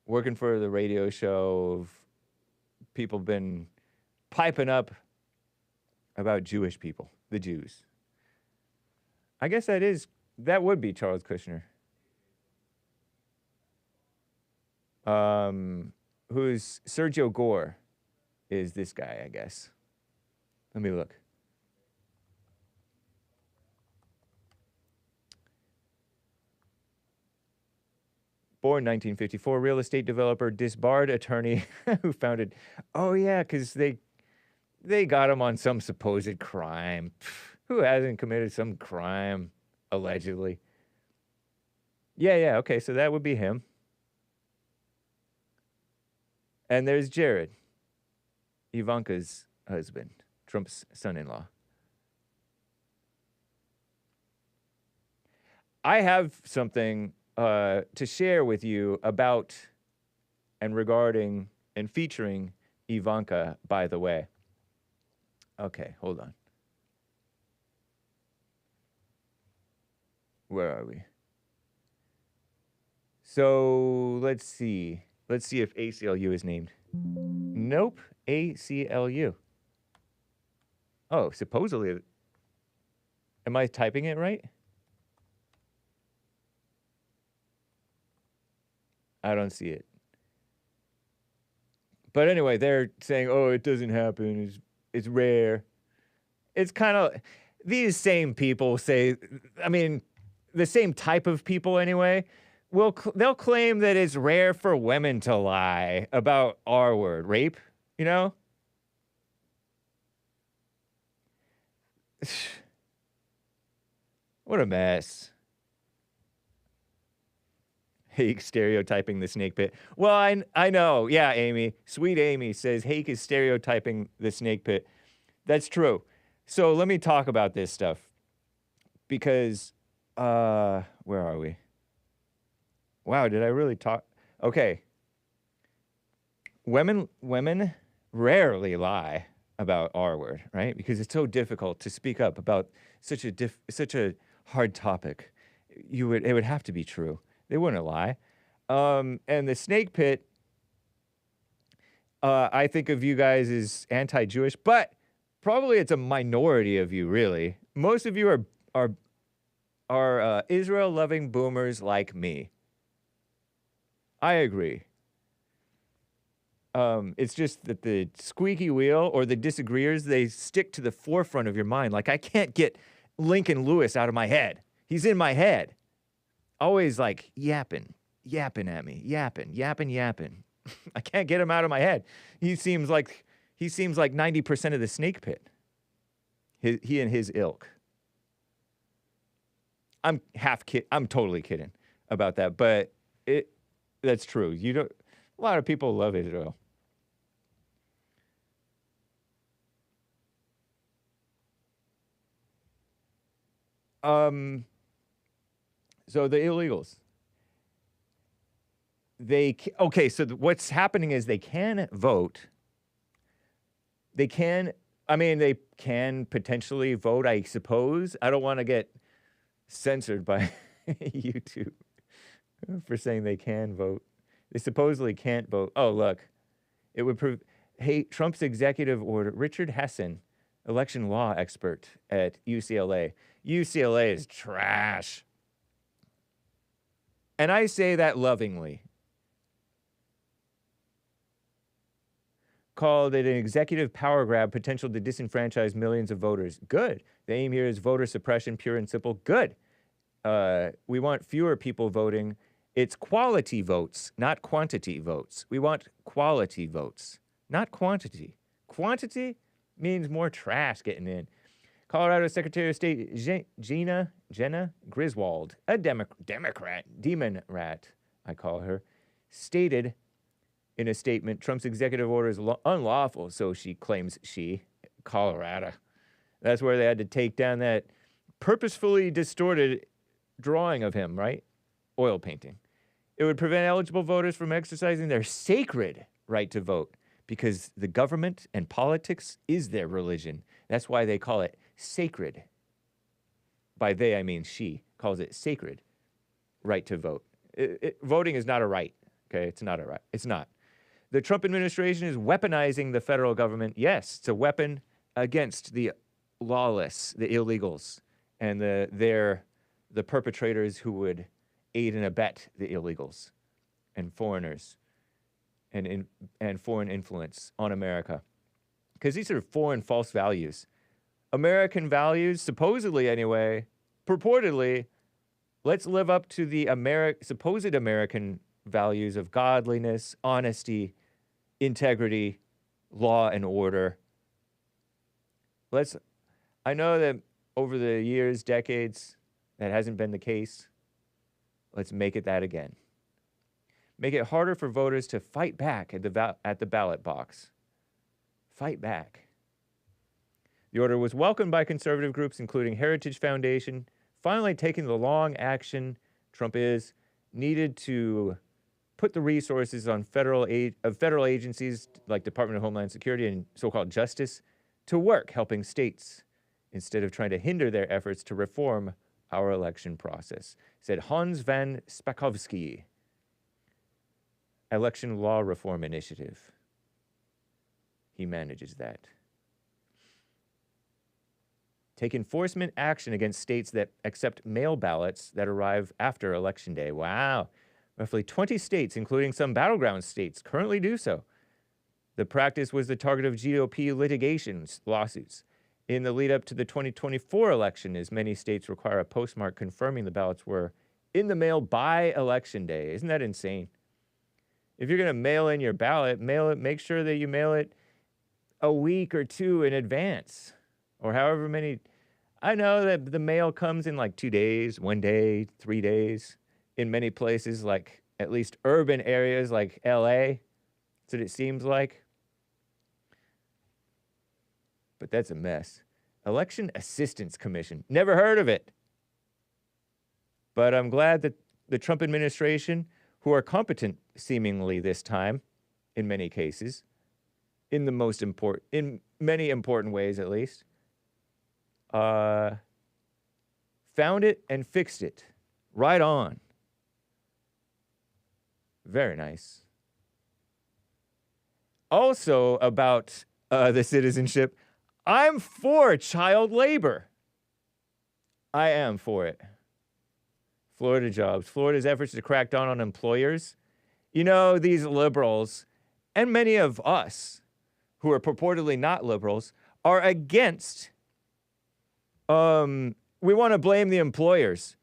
[SPEAKER 1] working for the radio show, of people been piping up about Jewish people, the Jews. I guess that would be Charles Kushner. Who's Sergio Gore is this guy, I guess. Let me look. Born 1954, real estate developer, disbarred attorney who founded. Oh yeah, because they got him on some supposed crime. Who hasn't committed some crime allegedly? Yeah. Okay, so that would be him. And there's Jared, Ivanka's husband, Trump's son-in-law. I have something to share with you about and regarding and featuring Ivanka, by the way. Okay, hold on. Where are we? So let's see. Let's see if ACLU is named. Nope, ACLU. Oh, supposedly. Am I typing it right? I don't see it. But anyway, they're saying, oh, it doesn't happen. It's rare. It's kind of, these same people say, I mean, the same type of people anyway, they'll claim that it's rare for women to lie about R word, rape, you know? What a mess. Hake stereotyping the snake pit. Well, I know. Yeah, Amy. Sweet Amy says Hake is stereotyping the snake pit. That's true. So let me talk about this stuff. Because, where are we? Wow, did I really talk? Okay. Women rarely lie about R word, right? Because it's so difficult to speak up about such a hard topic. It would have to be true. They wouldn't lie. And the snake pit, I think of you guys as anti-Jewish, but probably it's a minority of you, really. Most of you are Israel-loving boomers like me. I agree. It's just that the squeaky wheel or the disagreeers, they stick to the forefront of your mind. Like, I can't get Lincoln Lewis out of my head. He's in my head. Always like yapping at me, yapping. I can't get him out of my head. He seems like 90% of the snake pit. He and his ilk. I'm totally kidding about that, but that's true. A lot of people love Israel. So the illegals, so what's happening is they can vote. They can potentially vote, I suppose. I don't want to get censored by YouTube for saying they can vote. They supposedly can't vote. Oh, look. It would prove, hey, Trump's executive order, Richard Hessen, election law expert at UCLA. UCLA is trash. And I say that lovingly. called it an executive power grab, potential to disenfranchise millions of voters. Good. The aim here is voter suppression, pure and simple. Good. We want fewer people voting. It's quality votes, not quantity votes. We want quality votes, not quantity. Quantity means more trash getting in. Colorado Secretary of State Jenna Griswold, a Democrat, demon rat, I call her, stated in a statement, Trump's executive order is unlawful, so she claims Colorado. That's where they had to take down that purposefully distorted drawing of him, right? Oil painting. It would prevent eligible voters from exercising their sacred right to vote because the government and politics is their religion. That's why they call it sacred. By they, I mean she calls it sacred right to vote. Voting is not a right, okay? It's not a right. It's not. The Trump administration is weaponizing the federal government. Yes, it's a weapon against the lawless, the illegals, and the perpetrators who would aid and abet the illegals and foreigners and foreign influence on America. Because these are foreign false values. American values, supposedly anyway, purportedly, let's live up to the supposed American values of godliness, honesty, integrity, law and order. I know that over the years, decades, that hasn't been the case. Let's make it that again. Make it harder for voters to fight back at the ballot box. Fight back. The order was welcomed by conservative groups, including Heritage Foundation, finally taking the long action Trump is needed to put the resources on federal agencies like Department of Homeland Security and so-called justice to work helping states instead of trying to hinder their efforts to reform our election process, said Hans van Spakovsky, Election Law Reform Initiative. He manages that. Take enforcement action against states that accept mail ballots that arrive after Election Day. Wow. Roughly 20 states, including some battleground states, currently do so. The practice was the target of GOP lawsuits. In the lead up to the 2024 election, as many states require a postmark confirming the ballots were in the mail by Election Day. Isn't that insane? If you're going to mail in your ballot, make sure that you mail it a week or two in advance, or however many. I know that the mail comes in like 2 days, 1 day, 3 days. In many places, like at least urban areas like LA, that's what it seems like. But that's a mess. Election Assistance Commission. Never heard of it. But I'm glad that the Trump administration, who are competent seemingly this time, in many cases, in many important ways at least, found it and fixed it. Right on. Very nice. Also about the citizenship, I'm for child labor. I am for it. Florida jobs. Florida's efforts to crack down on employers. You know, these liberals, and many of us who are purportedly not liberals, are against, we want to blame the employers.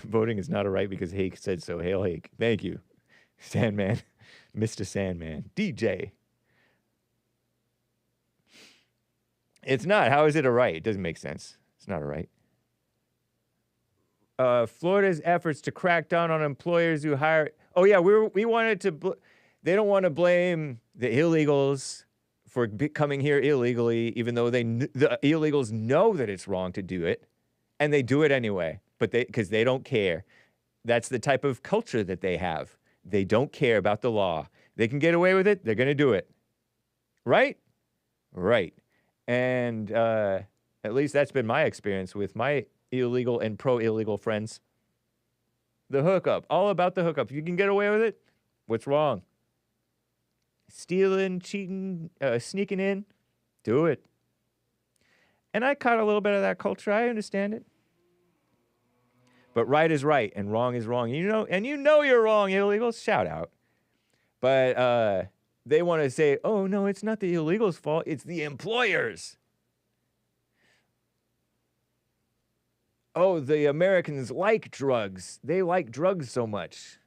[SPEAKER 1] Voting is not a right because Hake said so. Hail Hake. Thank you, Sandman. Mr. Sandman. DJ. It's not. How is it a right? It doesn't make sense. It's not a right. Florida's efforts to crack down on employers who hire... Oh, yeah, we wanted to... They don't want to blame the illegals for coming here illegally, even though the illegals know that it's wrong to do it, and they do it anyway. But because they don't care. That's the type of culture that they have. They don't care about the law. They can get away with it, they're going to do it. Right? Right. And at least that's been my experience with my illegal and pro-illegal friends. The hookup. All about the hookup. If you can get away with it, what's wrong? Stealing, cheating, sneaking in, do it. And I caught a little bit of that culture. I understand it. But right is right and wrong is wrong. You know you're wrong, illegals. Shout out. But they want to say, oh, no, it's not the illegals' fault. It's the employers. Oh, the Americans like drugs. They like drugs so much.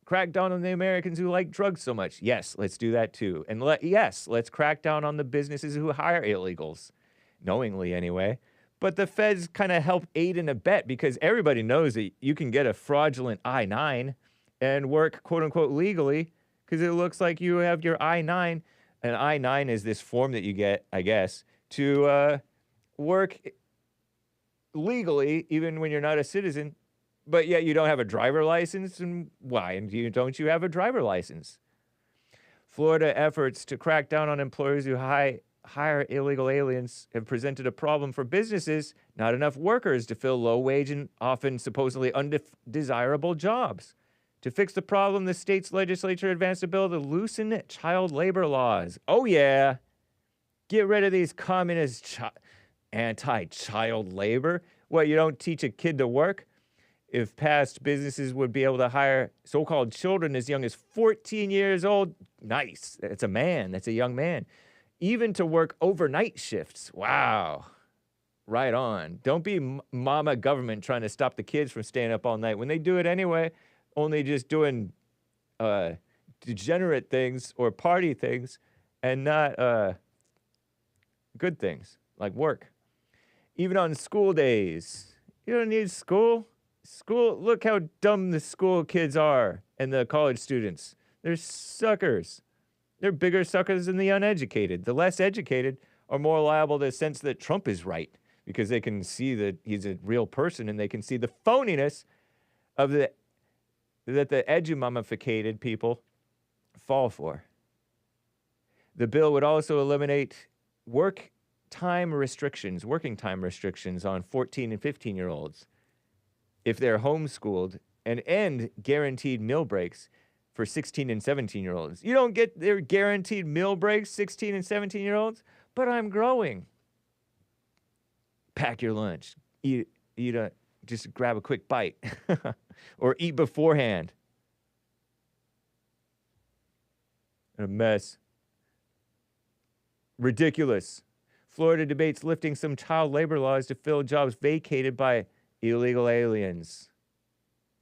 [SPEAKER 1] Crack down on the Americans who like drugs so much. Yes, let's do that too. And yes, let's crack down on the businesses who hire illegals. Knowingly, anyway. But the feds kind of help aid and abet because everybody knows that you can get a fraudulent I-9 and work, quote-unquote, legally because it looks like you have your I-9. And I-9 is this form that you get, I guess, to work legally, even when you're not a citizen, but yet you don't have a driver license. And why? And don't you have a driver license? Florida efforts to crack down on employers who hire illegal aliens have presented a problem for businesses, not enough workers to fill low-wage and often supposedly undesirable jobs. To fix the problem, the state's legislature advanced a bill to loosen child labor laws. Oh, yeah. Get rid of these communist anti-child labor. What, you don't teach a kid to work? If past businesses would be able to hire so-called children as young as 14 years old, nice. That's a man. That's a young man. Even to work overnight shifts. Wow. Right on. Don't be mama government trying to stop the kids from staying up all night. When they do it anyway, only just doing degenerate things or party things and not good things like work. Even on school days. You don't need school. Look how dumb the school kids are and the college students. They're suckers. They're bigger suckers than the uneducated. The less educated are more liable to sense that Trump is right because they can see that he's a real person and they can see the phoniness of that the edumummificated people fall for. The bill would also eliminate working time restrictions on 14 and 15-year-olds if they're homeschooled and end guaranteed meal breaks for 16 and 17-year-olds. You don't get their guaranteed meal breaks, 16 and 17-year-olds, but I'm growing. Pack your lunch. Just grab a quick bite or eat beforehand. A mess. Ridiculous. Florida debates lifting some child labor laws to fill jobs vacated by illegal aliens.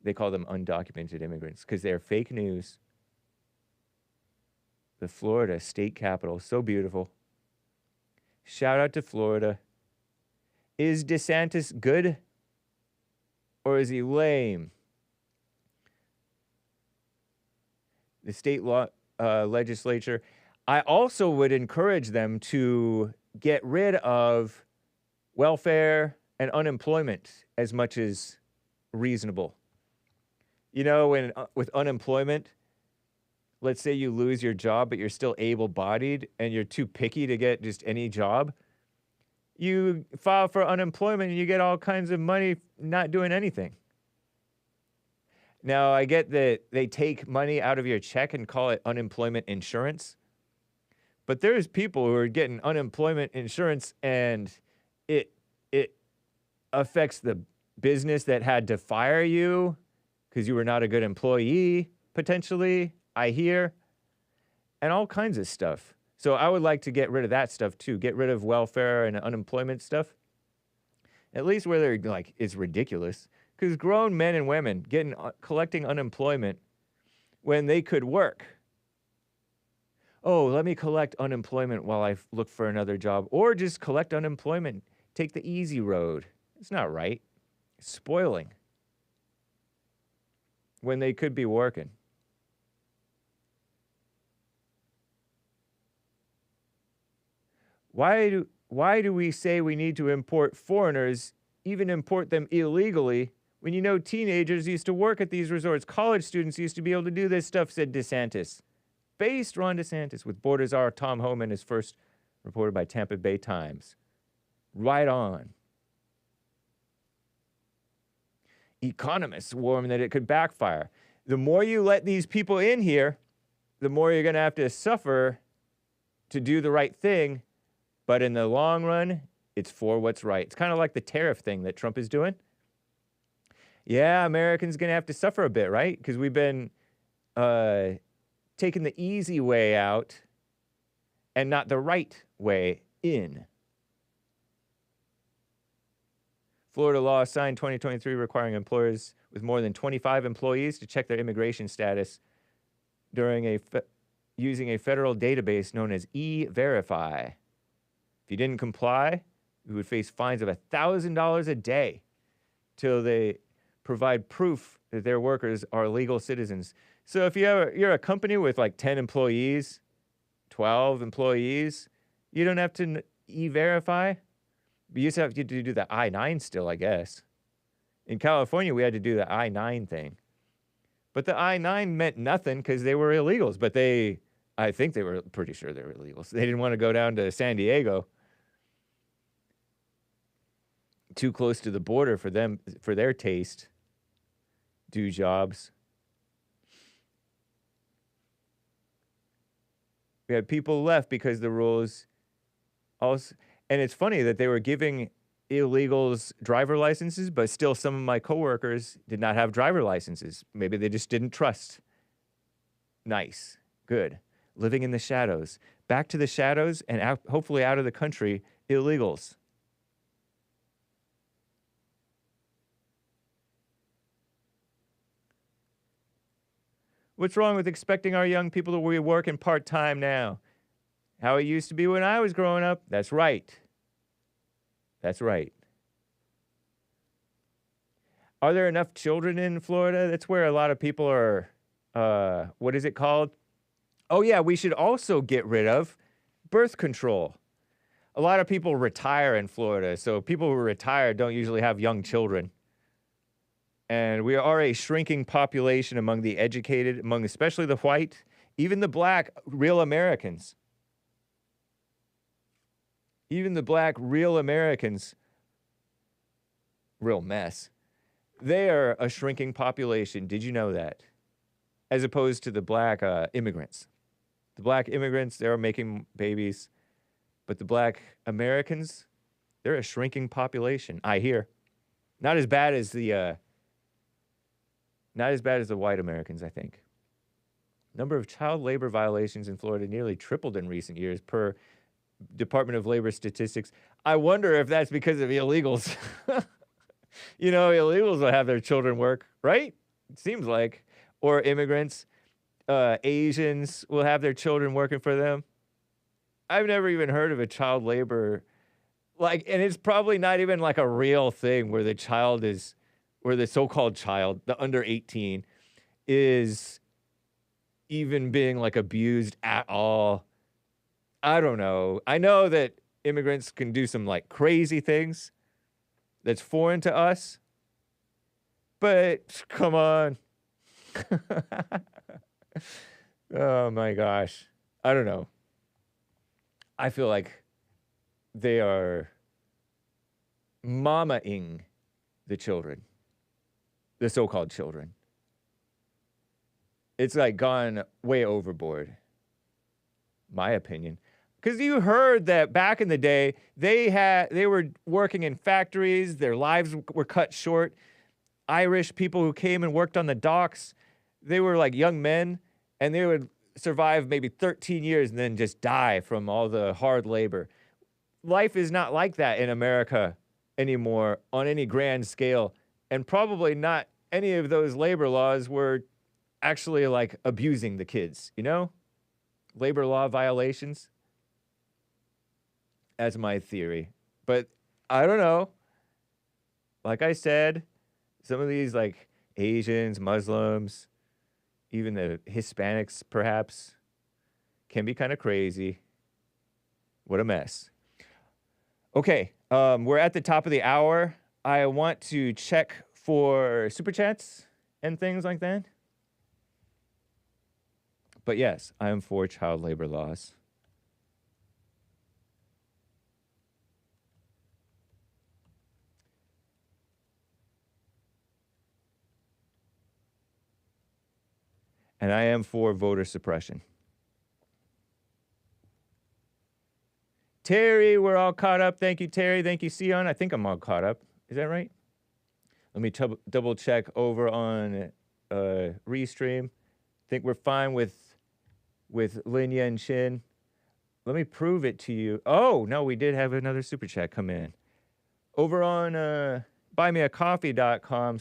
[SPEAKER 1] They call them undocumented immigrants because they're fake news. The Florida state capital, so beautiful. Shout out to Florida. Is DeSantis good or is he lame? The state legislature, I also would encourage them to get rid of welfare and unemployment as much as reasonable. You know, when with unemployment, let's say you lose your job, but you're still able-bodied and you're too picky to get just any job, you file for unemployment and you get all kinds of money not doing anything. Now, I get that they take money out of your check and call it unemployment insurance, but there's people who are getting unemployment insurance and it affects the business that had to fire you because you were not a good employee, potentially, I hear, and all kinds of stuff. So I would like to get rid of that stuff too. Get rid of welfare and unemployment stuff. At least where they're like, it's ridiculous. Because grown men and women collecting unemployment when they could work. Oh, let me collect unemployment while I look for another job. Or just collect unemployment. Take the easy road. It's not right. It's spoiling. When they could be working. Why do we say we need to import foreigners, even import them illegally, when you know teenagers used to work at these resorts? College students used to be able to do this stuff, said DeSantis. Based Ron DeSantis with Borders Czar Tom Homan is first reported by Tampa Bay Times. Right on. Economists warn that it could backfire. The more you let these people in here, the more you're going to have to suffer to do the right thing. But in the long run, it's for what's right. It's kind of like the tariff thing that Trump is doing. Yeah, Americans going to have to suffer a bit, right? Because we've been taking the easy way out and not the right way in. Florida law signed 2023 requiring employers with more than 25 employees to check their immigration status during using a federal database known as E-Verify. If you didn't comply, you would face fines of $1,000 a day till they provide proof that their workers are legal citizens. So if you're a company with like 10 employees, 12 employees, you don't have to E-Verify. You used to have to do the I-9 still, I guess. In California, we had to do the I-9 thing. But the I-9 meant nothing because they were illegals. But I think they were pretty sure they were illegals. They didn't want to go down to San Diego. Too close to the border for them, for their taste. Do jobs. We had people left because the rules also, and it's funny that they were giving illegals driver licenses, but still some of my coworkers did not have driver licenses. Maybe they just didn't trust. Nice. Good. Living in the shadows. Back to the shadows and hopefully out of the country, illegals. What's wrong with expecting our young people to be working part-time now? How it used to be when I was growing up? That's right. That's right. Are there enough children in Florida? That's where a lot of people are, what is it called? Oh yeah, we should also get rid of birth control. A lot of people retire in Florida, so people who retire don't usually have young children. And we are a shrinking population among the educated, among especially the white, even the black, real Americans. Even the black, real Americans, real mess. They are a shrinking population. Did you know that? As opposed to the black immigrants. The black immigrants, they're making babies. But the black Americans, they're a shrinking population, I hear. Not as bad as the white Americans, I think. Number of child labor violations in Florida nearly tripled in recent years per Department of Labor statistics. I wonder if that's because of illegals. You know, illegals will have their children work, right? It seems like. Or immigrants, Asians will have their children working for them. I've never even heard of a child labor, and it's probably not even like a real thing where the child is, where the so-called child, the under 18, is even being like abused at all. I don't know. I know that immigrants can do some like crazy things that's foreign to us, but come on. Oh my gosh. I don't know. I feel like they are mama-ing the children, the so-called children. It's like gone way overboard, my opinion. Because you heard that back in the day, they were working in factories, their lives were cut short. Irish people who came and worked on the docks, they were like young men, and they would survive maybe 13 years and then just die from all the hard labor. Life is not like that in America anymore on any grand scale, and probably not any of those labor laws were actually like abusing the kids, you know? Labor law violations. That's my theory. But I don't know. Like I said, some of these like Asians, Muslims, even the Hispanics perhaps, can be kind of crazy. What a mess. Okay, we're at the top of the hour. I want to check for super chats and things like that. But yes, I am for child labor laws. And I am for voter suppression. Terry, we're all caught up. Thank you, Terry. Thank you, Sion. I think I'm all caught up. Is that right? Let me double check over on Restream. Think we're fine with with Lin Yen Chin. Let me prove it to you. Oh, no, we did have another super chat come in. Over on buymeacoffee.com/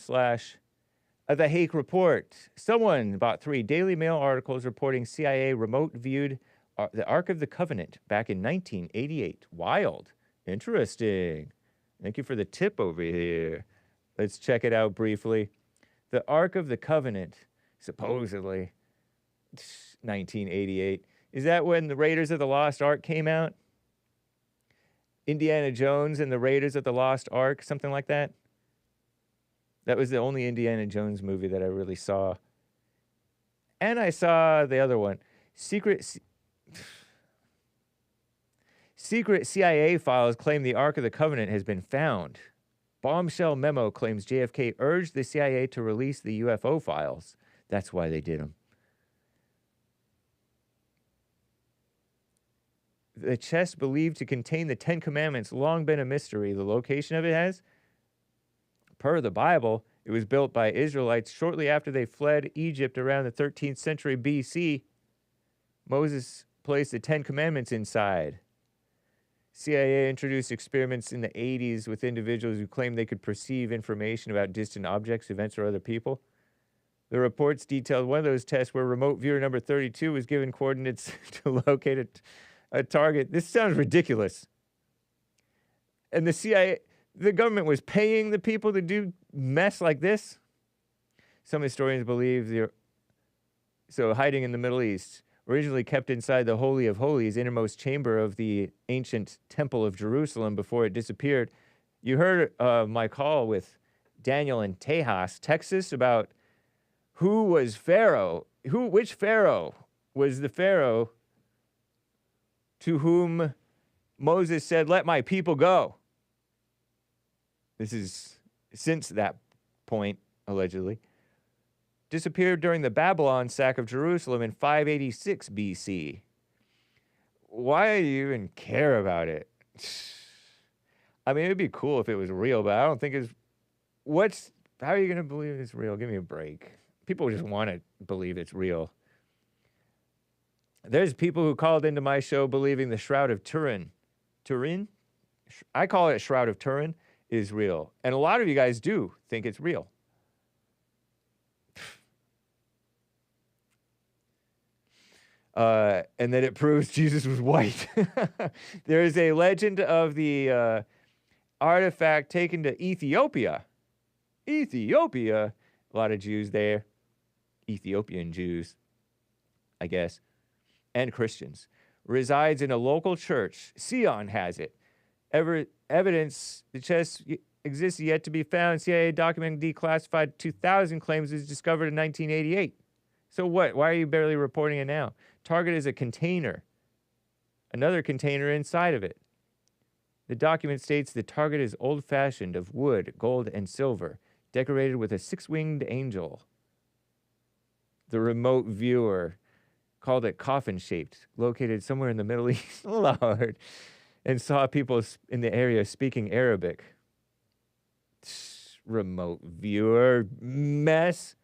[SPEAKER 1] The Hake Report. Someone bought 3 Daily Mail articles reporting CIA remote viewed the Ark of the Covenant back in 1988. Wild. Interesting. Thank you for the tip over here. Let's check it out briefly. The Ark of the Covenant, supposedly, 1988. Is that when the Raiders of the Lost Ark came out? Indiana Jones and the Raiders of the Lost Ark, something like that? That was the only Indiana Jones movie that I really saw. And I saw the other one. Secret CIA files claim the Ark of the Covenant has been found. Bombshell memo claims JFK urged the CIA to release the UFO files. That's why they did them. The chest believed to contain the 10 Commandments long been a mystery. The location of it has, per the Bible, it was built by Israelites shortly after they fled Egypt around the 13th century BC. Moses placed the 10 Commandments inside. CIA introduced experiments in the 80s with individuals who claimed they could perceive information about distant objects, events, or other people. The reports detailed one of those tests where remote viewer number 32 was given coordinates to locate a target. This sounds ridiculous. And the CIA, the government was paying the people to do mess like this? Some historians believe hiding in the Middle East, originally kept inside the Holy of Holies, innermost chamber of the ancient Temple of Jerusalem before it disappeared. You heard my call with Daniel in Tejas, Texas, about who was Pharaoh, which Pharaoh was the Pharaoh to whom Moses said, "Let my people go." This is since that point, allegedly. Disappeared during the Babylon sack of Jerusalem in 586 BC. Why do you even care about it? I mean, it'd be cool if it was real, but I don't think it's... How are you going to believe it's real? Give me a break. People just want to believe it's real. There's people who called into my show believing the Shroud of Turin. Turin? I call it Shroud of Turin is real. And a lot of you guys do think it's real. And that it proves Jesus was white. There is a legend of the artifact taken to Ethiopia. Ethiopia. A lot of Jews there. Ethiopian Jews, I guess. And Christians. Resides in a local church. Sion has it. Evidence the chest exists yet to be found. CIA document declassified 2000 claims it was discovered in 1988. So what? Why are you barely reporting it now? Target is a container. Another container inside of it. The document states the target is old-fashioned of wood, gold, and silver, decorated with a 6-winged angel. The remote viewer called it coffin-shaped, located somewhere in the Middle East, Lord, and saw people in the area speaking Arabic. Remote viewer mess.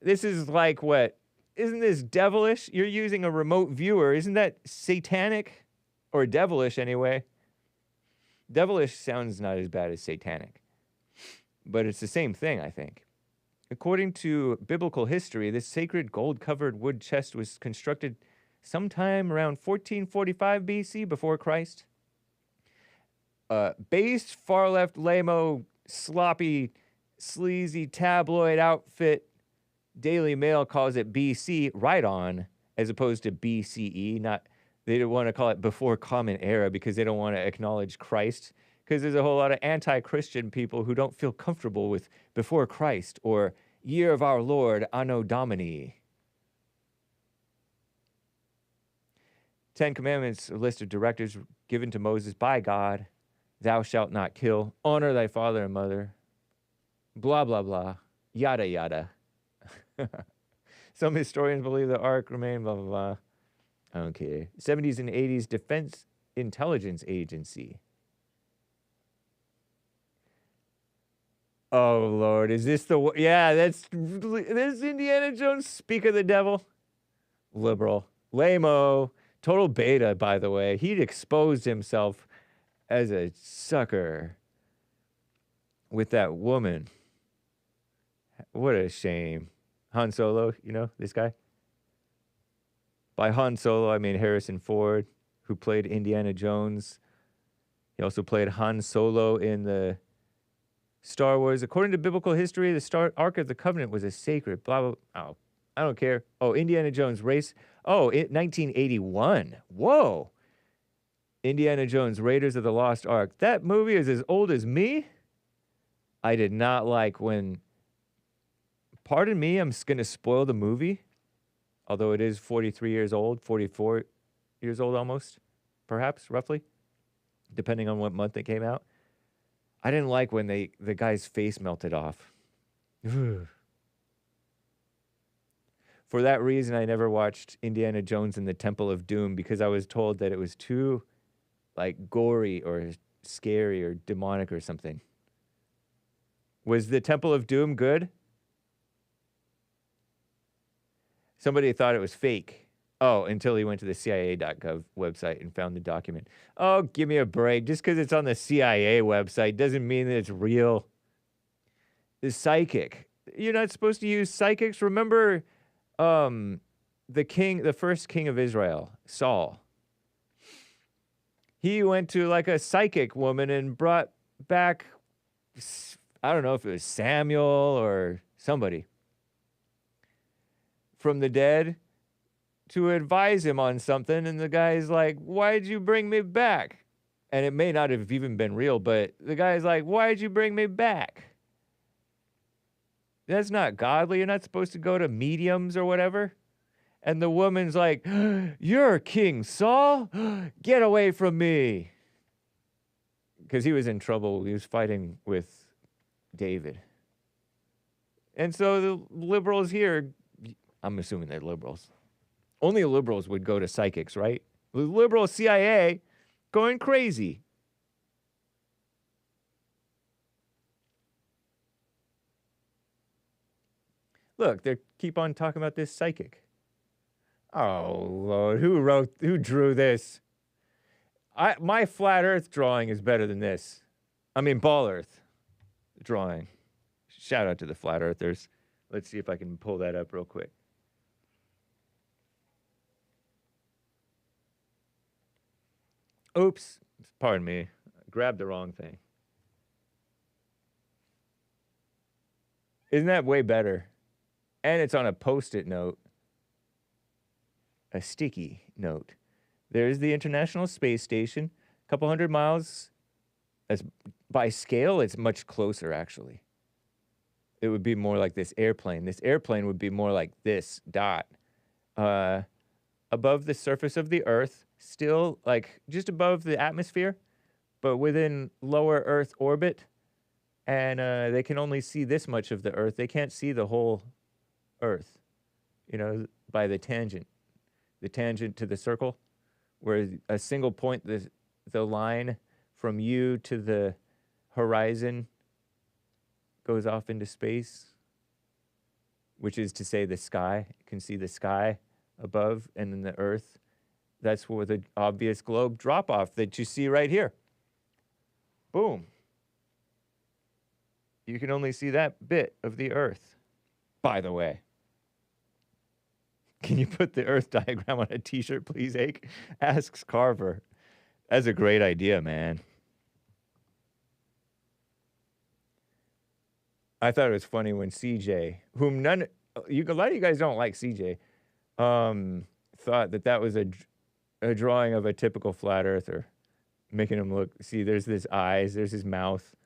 [SPEAKER 1] This is like what? Isn't this devilish? You're using a remote viewer. Isn't that satanic? Or devilish, anyway. Devilish sounds not as bad as satanic. But it's the same thing, I think. According to biblical history, this sacred gold-covered wood chest was constructed sometime around 1445 BC, before Christ. Based, far-left, lame-o, sloppy, sleazy tabloid outfit Daily Mail calls it BC, right on, as opposed to BCE. They don't want to call it before Common Era because they don't want to acknowledge Christ. Because there's a whole lot of anti-Christian people who don't feel comfortable with before Christ or Year of Our Lord, Anno Domini. 10 Commandments, a list of directives given to Moses by God. Thou shalt not kill. Honor thy father and mother. Blah, blah, blah. Yada, yada. Some historians believe the Ark remained blah, blah, blah. I don't care. 70s and 80s Defense Intelligence Agency. Oh, Lord. Is this yeah, that's Indiana Jones, speak of the devil. Liberal. Lame-o. Total beta, by the way. He'd exposed himself as a sucker with that woman. What a shame. Han Solo, you know, this guy? By Han Solo, I mean Harrison Ford, who played Indiana Jones. He also played Han Solo in the Star Wars. According to biblical history, the Ark of the Covenant was a sacred, blah, blah, oh, I don't care. Oh, Indiana Jones race. Oh, 1981. Whoa. Indiana Jones, Raiders of the Lost Ark. That movie is as old as me. I did not like when, pardon me, I'm going to spoil the movie, although it is 43 years old, 44 years old almost, perhaps, roughly, depending on what month it came out. I didn't like when the guy's face melted off. For that reason, I never watched Indiana Jones and the Temple of Doom because I was told that it was too, like, gory or scary or demonic or something. Was the Temple of Doom good? Somebody thought it was fake. Oh, until he went to the CIA.gov website and found the document. Oh, give me a break. Just because it's on the CIA website doesn't mean that it's real. The psychic. You're not supposed to use psychics. Remember the first king of Israel, Saul. He went to like a psychic woman and brought back, I don't know if it was Samuel or somebody from the dead to advise him on something, and the guy's like, why'd you bring me back? And it may not have even been real, but the guy's like, why'd you bring me back? That's not godly. You're not supposed to go to mediums or whatever. And the woman's like, you're King Saul? Get away from me. Because he was in trouble. He was fighting with David. And so the liberals here, I'm assuming they're liberals. Only liberals would go to psychics, right? The liberal CIA going crazy. Look, they keep on talking about this psychic. Oh, Lord, who drew this? My flat earth drawing is better than this. I mean, ball earth drawing. Shout out to the flat earthers. Let's see if I can pull that up real quick. Oops, pardon me. Grabbed the wrong thing. Isn't that way better? And it's on a Post-it note. A sticky note. There's the International Space Station. A couple hundred miles. As by scale, it's much closer, actually. It would be more like this airplane. This airplane would be more like this dot. Above the surface of the Earth, still like just above the atmosphere, but within lower Earth orbit. And they can only see this much of the Earth. They can't see the whole Earth, you know, by the tangent to the circle, where a single point, the line from you to the horizon goes off into space, which is to say the sky. You can see the sky above and then the Earth. That's where the obvious globe drop-off that you see right here. Boom. You can only see that bit of the Earth, by the way. Can you put the Earth diagram on a t-shirt, please, Hake? Asks Carver. That's a great idea, man. I thought it was funny when CJ, whom a lot of you guys don't like CJ, thought that was a drawing of a typical flat earther, making him look, see, there's his eyes, there's his mouth,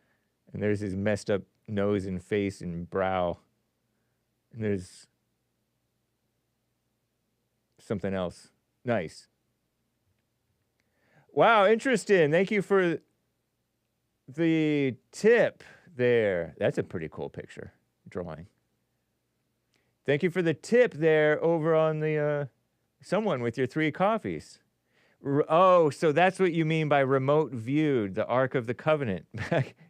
[SPEAKER 1] and there's his messed up nose and face and brow, and there's something else. Nice. Wow, interesting. Thank you for the tip there. That's a pretty cool picture, drawing. Thank you for the tip there over on the someone with your 3 coffees. Oh, so that's what you mean by remote viewed, the Ark of the Covenant.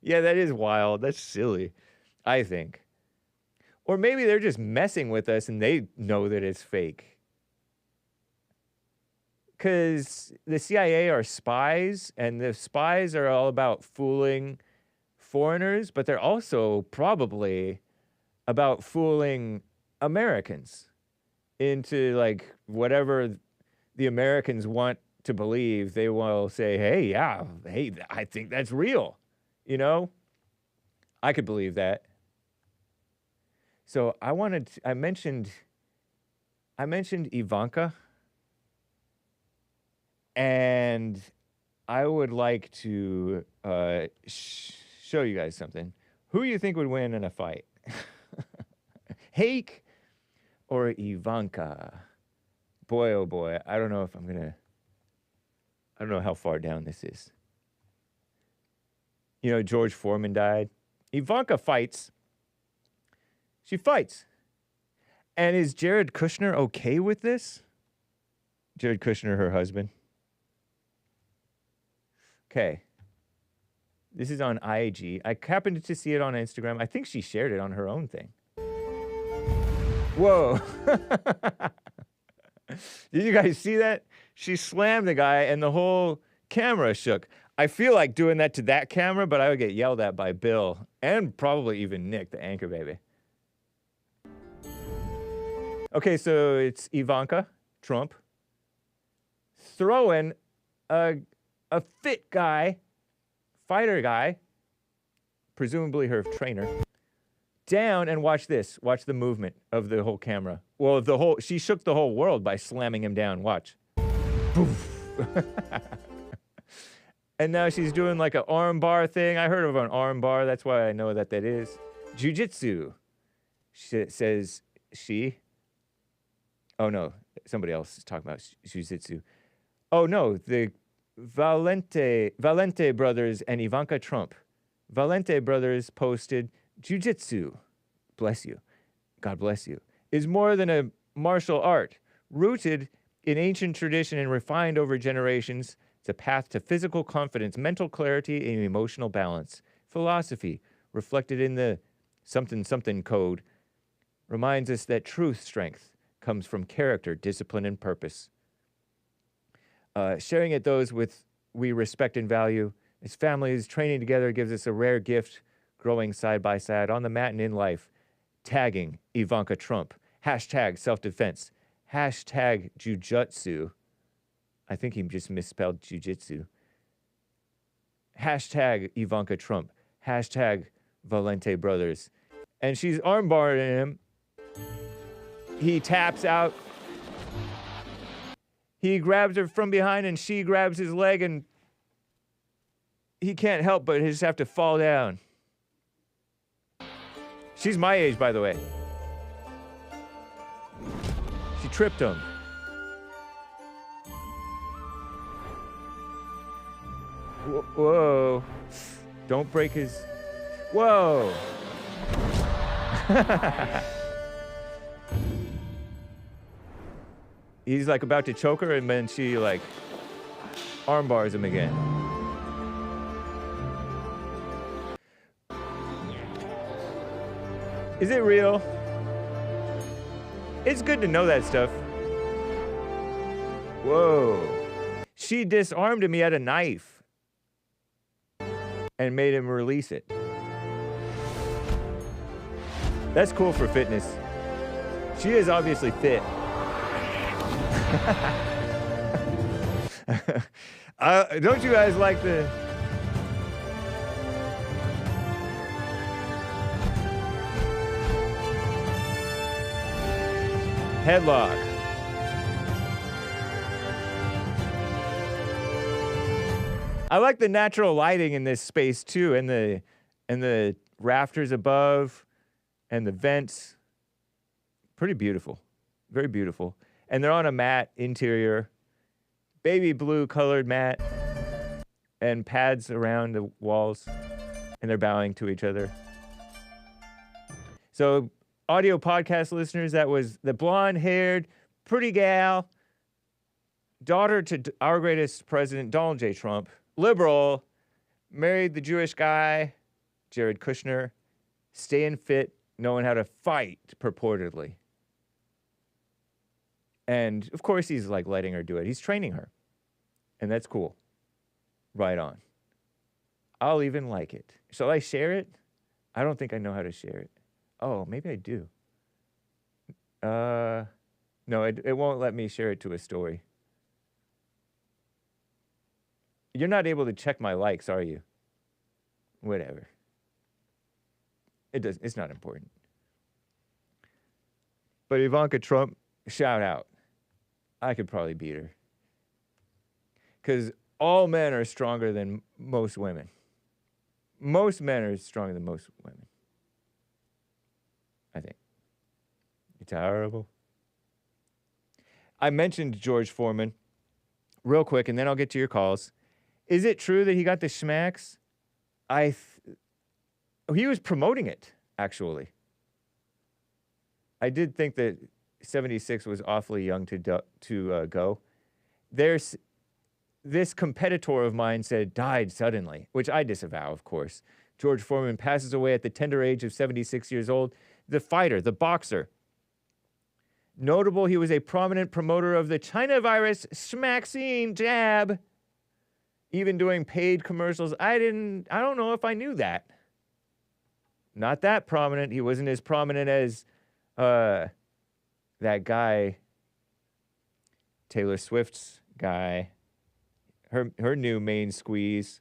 [SPEAKER 1] Yeah, that is wild. That's silly, I think. Or maybe they're just messing with us and they know that it's fake. because the CIA are spies, and the spies are all about fooling foreigners, but they're also probably about fooling Americans into like whatever the Americans want to believe. They will say, hey, I think that's real. You know, I could believe that. So I mentioned Ivanka, and I would like to show you guys something. Who do you think would win in a fight? Hake or Ivanka? Boy, oh boy, I don't know how far down this is. You know, George Foreman died. Ivanka fights. She fights. And is Jared Kushner okay with this? Jared Kushner, her husband. Okay. This is on IG. I happened to see it on Instagram. I think she shared it on her own thing. Whoa. Did you guys see that? She slammed the guy and the whole camera shook. I feel like doing that to that camera, but I would get yelled at by Bill and probably even Nick, the anchor baby. Okay, so it's Ivanka Trump throwing a fit guy, fighter guy, presumably her trainer, down, and watch this. Watch the movement of the whole camera. Well, she shook the whole world by slamming him down. Watch. Poof. And now she's doing like an arm bar thing. I heard of an arm bar. That's why I know that is. Jiu Jitsu. Says she. Oh, no. Somebody else is talking about Jiu Jitsu. Oh, no. The Valente brothers and Ivanka Trump. Valente brothers posted, Jiu Jitsu, bless you, God bless you, is more than a martial art. Rooted in ancient tradition and refined over generations, it's a path to physical confidence, mental clarity, and emotional balance. Philosophy, reflected in the something code, reminds us that true strength comes from character, discipline, and purpose. Sharing it those with we respect and value. As families, training together gives us a rare gift, growing side by side on the mat and in life. Tagging Ivanka Trump. Hashtag self-defense. Hashtag jujutsu. I think he just misspelled jujitsu. Hashtag Ivanka Trump. Hashtag Valente Brothers. And she's armbarring him. He taps out. He grabs her from behind and she grabs his leg, and he can't help but just have to fall down. She's my age, by the way. She tripped him. Whoa. Don't break his... Whoa. He's like about to choke her, and then she like arm bars him again. Is it real? It's good to know that stuff. Whoa. She disarmed him. He had a knife and made him release it. That's cool for fitness. She is obviously fit. Don't you guys like the... headlock? I like the natural lighting in this space too, and the rafters above and the vents. Pretty beautiful. Very beautiful. And they're on a mat interior, baby blue colored mat, and pads around the walls, and they're bowing to each other. So, audio podcast listeners, that was the blonde-haired, pretty gal, daughter to our greatest president, Donald J. Trump, liberal, married the Jewish guy, Jared Kushner, staying fit, knowing how to fight, purportedly. And of course, he's like letting her do it. He's training her. And that's cool. Right on. I'll even like it. Shall I share it? I don't think I know how to share it. Oh, maybe I do. No, it won't let me share it to a story. You're not able to check my likes, are you? Whatever. It's not important. But Ivanka Trump, shout out. I could probably beat her. Because all men are stronger than most women. Most men are stronger than most women. I think. You're terrible. I mentioned George Foreman real quick, and then I'll get to your calls. Is it true that he got the Schmax? He was promoting it, actually. I did think that 76 was awfully young to go. There's this competitor of mine said died suddenly, which I disavow, of course. George Foreman passes away at the tender age of 76 years old. The fighter, the boxer. Notable, he was a prominent promoter of the China virus Schmaxxed jab. Even doing paid commercials. I don't know if I knew that. Not that prominent. He wasn't as prominent as that guy, Taylor Swift's guy. Her new main squeeze.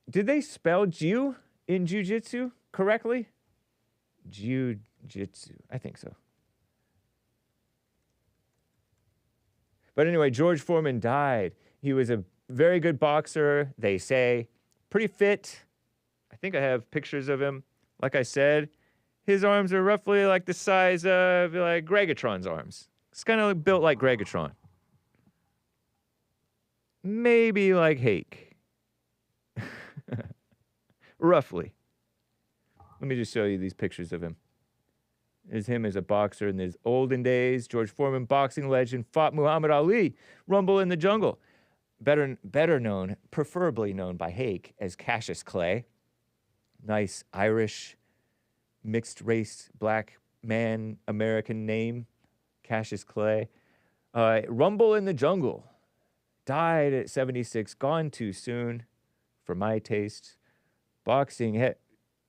[SPEAKER 1] Did they spell Jiu in Jiu Jitsu correctly? Jiu Jitsu. I think so. But anyway, George Foreman died. He was a very good boxer, they say. Pretty fit. I think I have pictures of him. Like I said, his arms are roughly like the size of like Gregatron's arms. It's kind of built like Gregatron. Maybe like Hake. Roughly. Let me just show you these pictures of him. There's him as a boxer in his olden days. George Foreman, boxing legend, fought Muhammad Ali, Rumble in the Jungle. Better known, preferably known by Hake as Cassius Clay. Nice Irish, mixed race, black man, American name, Cassius Clay. Rumble in the Jungle. Died at 76, gone too soon for my taste. Boxing,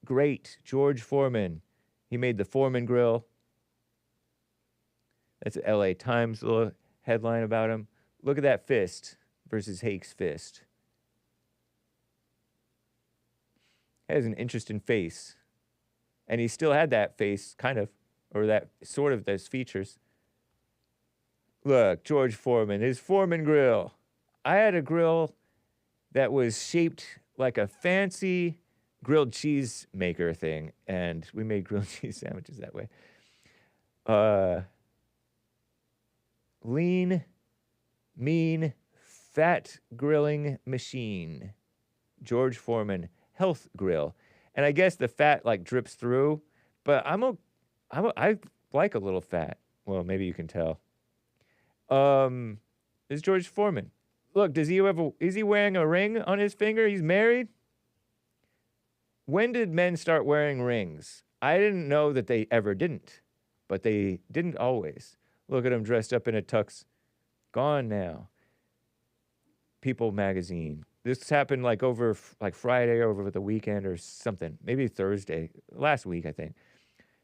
[SPEAKER 1] great, George Foreman. He made the Foreman Grill. That's an LA Times little headline about him. Look at that fist versus Hake's fist. Has an interesting face. And he still had that face, kind of, or that sort of those features. Look, George Foreman, his Foreman Grill. I had a grill that was shaped like a fancy grilled cheese maker thing, and we made grilled cheese sandwiches that way. Lean, mean, fat grilling machine. George Foreman health grill. And I guess the fat like drips through, but I like a little fat. Well, maybe you can tell. This is George Foreman. Look, is he wearing a ring on his finger? He's married? When did men start wearing rings? I didn't know that they ever didn't, but they didn't always. Look at him dressed up in a tux. Gone now. People magazine. This happened like over like Friday over the weekend or something. Maybe Thursday. Last week, I think.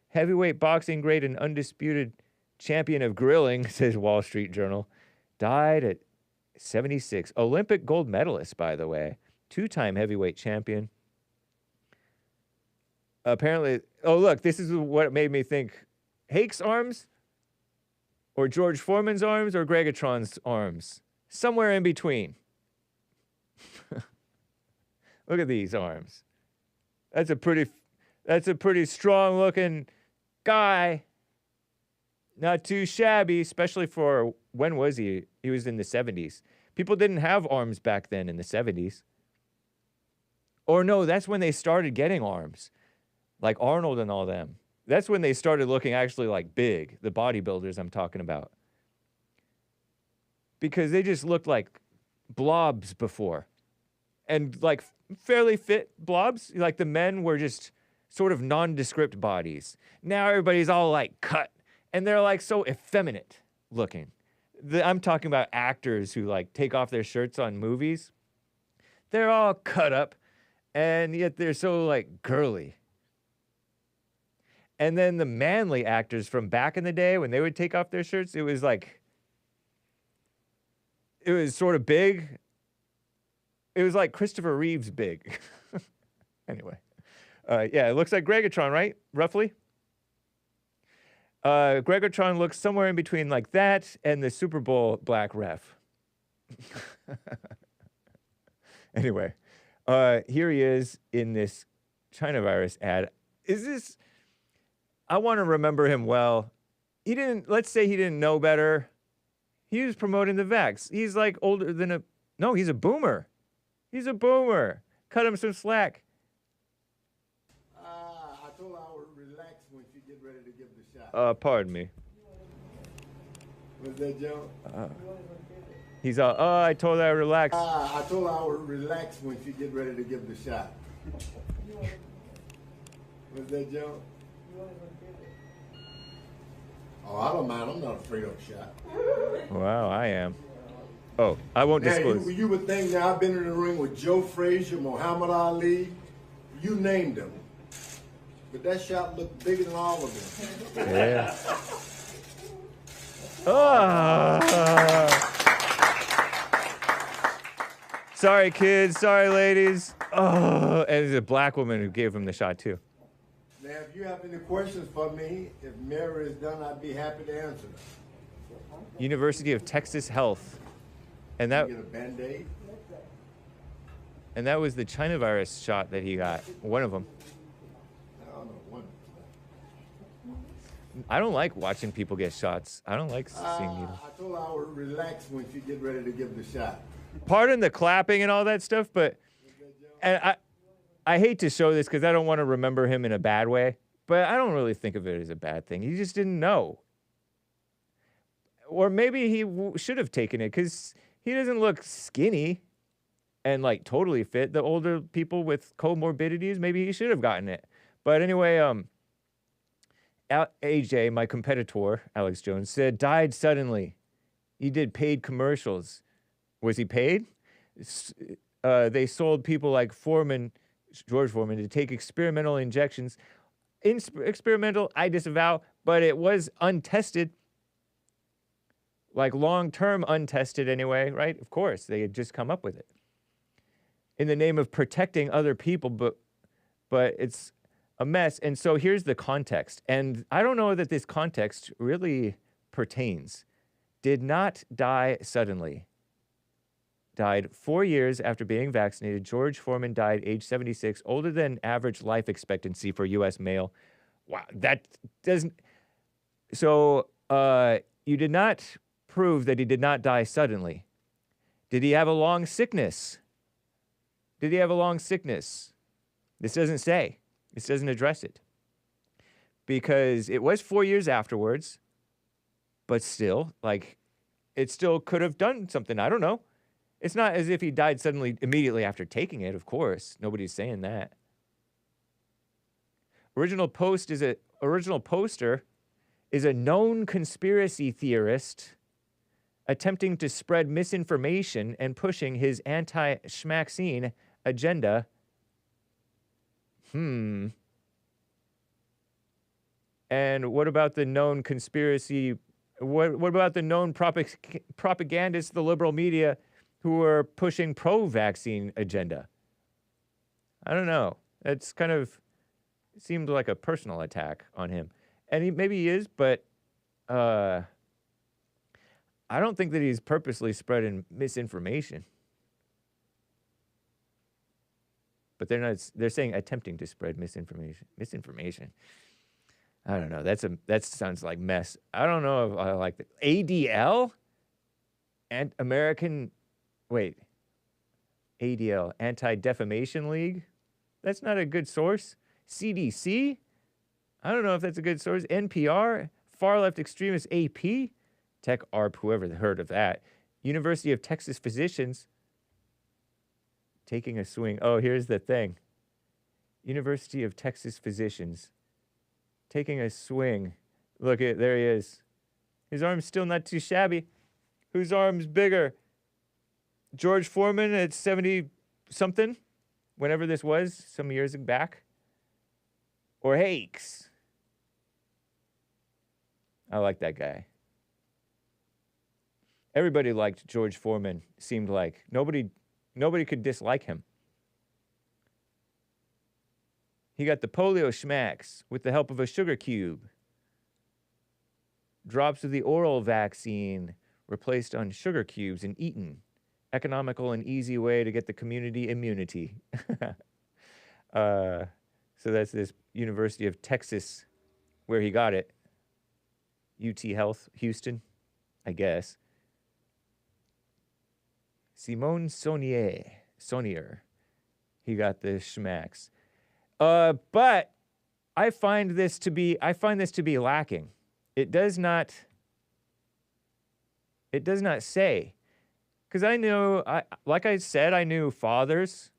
[SPEAKER 1] Heavyweight boxing great and undisputed champion of grilling, says Wall Street Journal. Died at 76. Olympic gold medalist, by the way. 2-time heavyweight champion. Apparently, oh, look, this is what made me think. Hake's arms or George Foreman's arms or Gregatron's arms? Somewhere in between. Look at these arms. That's a pretty strong looking guy. Not too shabby, especially for, when was he? He was in the 70s. People didn't have arms back then in the 70s. Or no, that's when they started getting arms. Like Arnold and all them. That's when they started looking actually like big. The bodybuilders I'm talking about. Because they just looked like blobs before. And like fairly fit blobs. Like the men were just sort of nondescript bodies. Now everybody's all like cut, and they're like so effeminate looking. I'm talking about actors who like take off their shirts on movies. They're all cut up, and yet they're so like girly. And then the manly actors from back in the day, when they would take off their shirts, it was sort of big. It was like Christopher Reeves big. Anyway. Yeah, it looks like Gregatron, right? Roughly. Gregatron looks somewhere in between like that and the Super Bowl black ref. Anyway, here he is in this China virus ad. I want to remember him well. Let's say he didn't know better. He was promoting the vax. He's like older than he's a boomer. He's a boomer. Cut him some slack.
[SPEAKER 5] I told her I would relax when she get ready to give the shot.
[SPEAKER 1] Pardon me.
[SPEAKER 5] Was that Joe?
[SPEAKER 1] He's I told her I relax.
[SPEAKER 5] I told her I would relax when she get ready to give the shot. Was that Joe? Oh, I don't mind. I'm not afraid of a shot.
[SPEAKER 1] Wow, I am. Oh, I won't disclose.
[SPEAKER 5] You would think that I've been in the ring with Joe Frazier, Muhammad Ali, you named them. But that shot looked bigger than all of them.
[SPEAKER 1] Yeah. Oh. Sorry, kids. Sorry, ladies. Oh, and there's a black woman who gave him the shot, too.
[SPEAKER 5] Now, if you have any questions for me, if Mary is done, I'd be happy to answer them.
[SPEAKER 1] University of Texas Health. And
[SPEAKER 5] Get a Band-Aid?
[SPEAKER 1] And that was the China virus shot that he got. One of them.
[SPEAKER 5] I don't know, one.
[SPEAKER 1] I don't like watching people get shots. I don't like seeing needles.
[SPEAKER 5] I told her I would relax when she get ready to give the shot.
[SPEAKER 1] Pardon the clapping and all that stuff, but and I hate to show this because I don't want to remember him in a bad way, but I don't really think of it as a bad thing. He just didn't know. Or maybe he should have taken it because he doesn't look skinny and like totally fit. The older people with comorbidities, maybe he should have gotten it. But anyway, AJ, my competitor, Alex Jones, said, died suddenly. He did paid commercials. Was he paid? They sold people like George Foreman, to take experimental injections. Experimental, I disavow, but it was untested. Like long-term untested anyway, right? Of course, they had just come up with it. In the name of protecting other people, but it's a mess. And so here's the context. And I don't know that this context really pertains. Did not die suddenly. Died 4 years after being vaccinated. George Foreman died age 76, older than average life expectancy for U.S. male. Wow, that doesn't... So you did not prove that he did not die suddenly. Did he have a long sickness? Did he have a long sickness? This doesn't say. This doesn't address it. Because it was 4 years afterwards, but still, like, it still could have done something. I don't know. It's not as if he died suddenly immediately after taking it, of course. Nobody's saying that. Original poster is a known conspiracy theorist attempting to spread misinformation and pushing his anti-Schmaxxed agenda. And what about the known conspiracy? What about the known propagandists, the liberal media, who are pushing pro-vaccine agenda? I don't know. That's kind of seemed like a personal attack on him. And maybe he is, but I don't think that he's purposely spreading misinformation. But they're saying attempting to spread misinformation. Misinformation. I don't know. That sounds like mess. I don't know if I like that. ADL? And ADL, Anti-Defamation League? That's not a good source. CDC? I don't know if that's a good source. NPR? Far-left extremist AP? Tech ARP, whoever heard of that. University of Texas Physicians taking a swing. Oh, here's the thing. University of Texas physicians taking a swing. Look at, there he is. His arm's still not too shabby. Whose arm's bigger? George Foreman at 70-something, whenever this was, some years back? Or Hake's? I like that guy. Everybody liked George Foreman, seemed like. Nobody could dislike him. He got the polio Schmax with the help of a sugar cube. Drops of the oral vaccine were placed on sugar cubes and eaten. Economical and easy way to get the community immunity. So that's this University of Texas where he got it. UT Health, Houston, I guess. Simone Saunier. He got the Schmax. But I find this to be lacking. It does not say, because I know, like I said, I knew fathers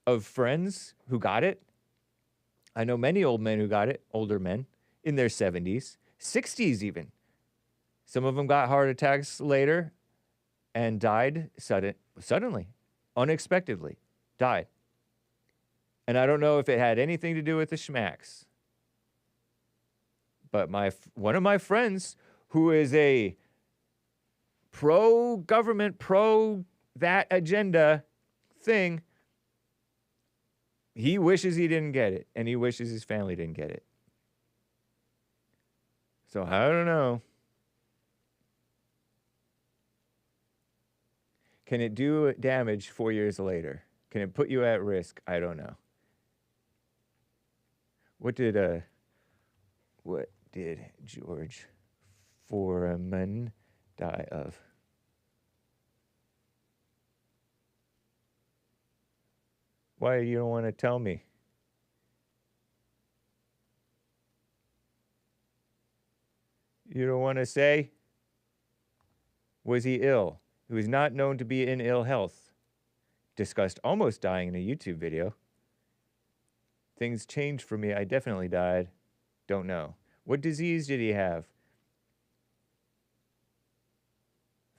[SPEAKER 1] of friends who got it. I know many old men who got it, older men in their 70s, 60s even. Some of them got heart attacks later and died suddenly, unexpectedly, died. And I don't know if it had anything to do with the Schmax. But one of my friends, who is a pro-government, pro-that agenda thing, he wishes he didn't get it, and he wishes his family didn't get it. So I don't know. Can it do damage 4 years later? Can it put you at risk? I don't know. What did George Foreman die of? Why you don't want to tell me? You don't want to say? Was he ill? He was not known to be in ill health. Discussed almost dying in a YouTube video. Things changed for me. I definitely died. Don't know. What disease did he have?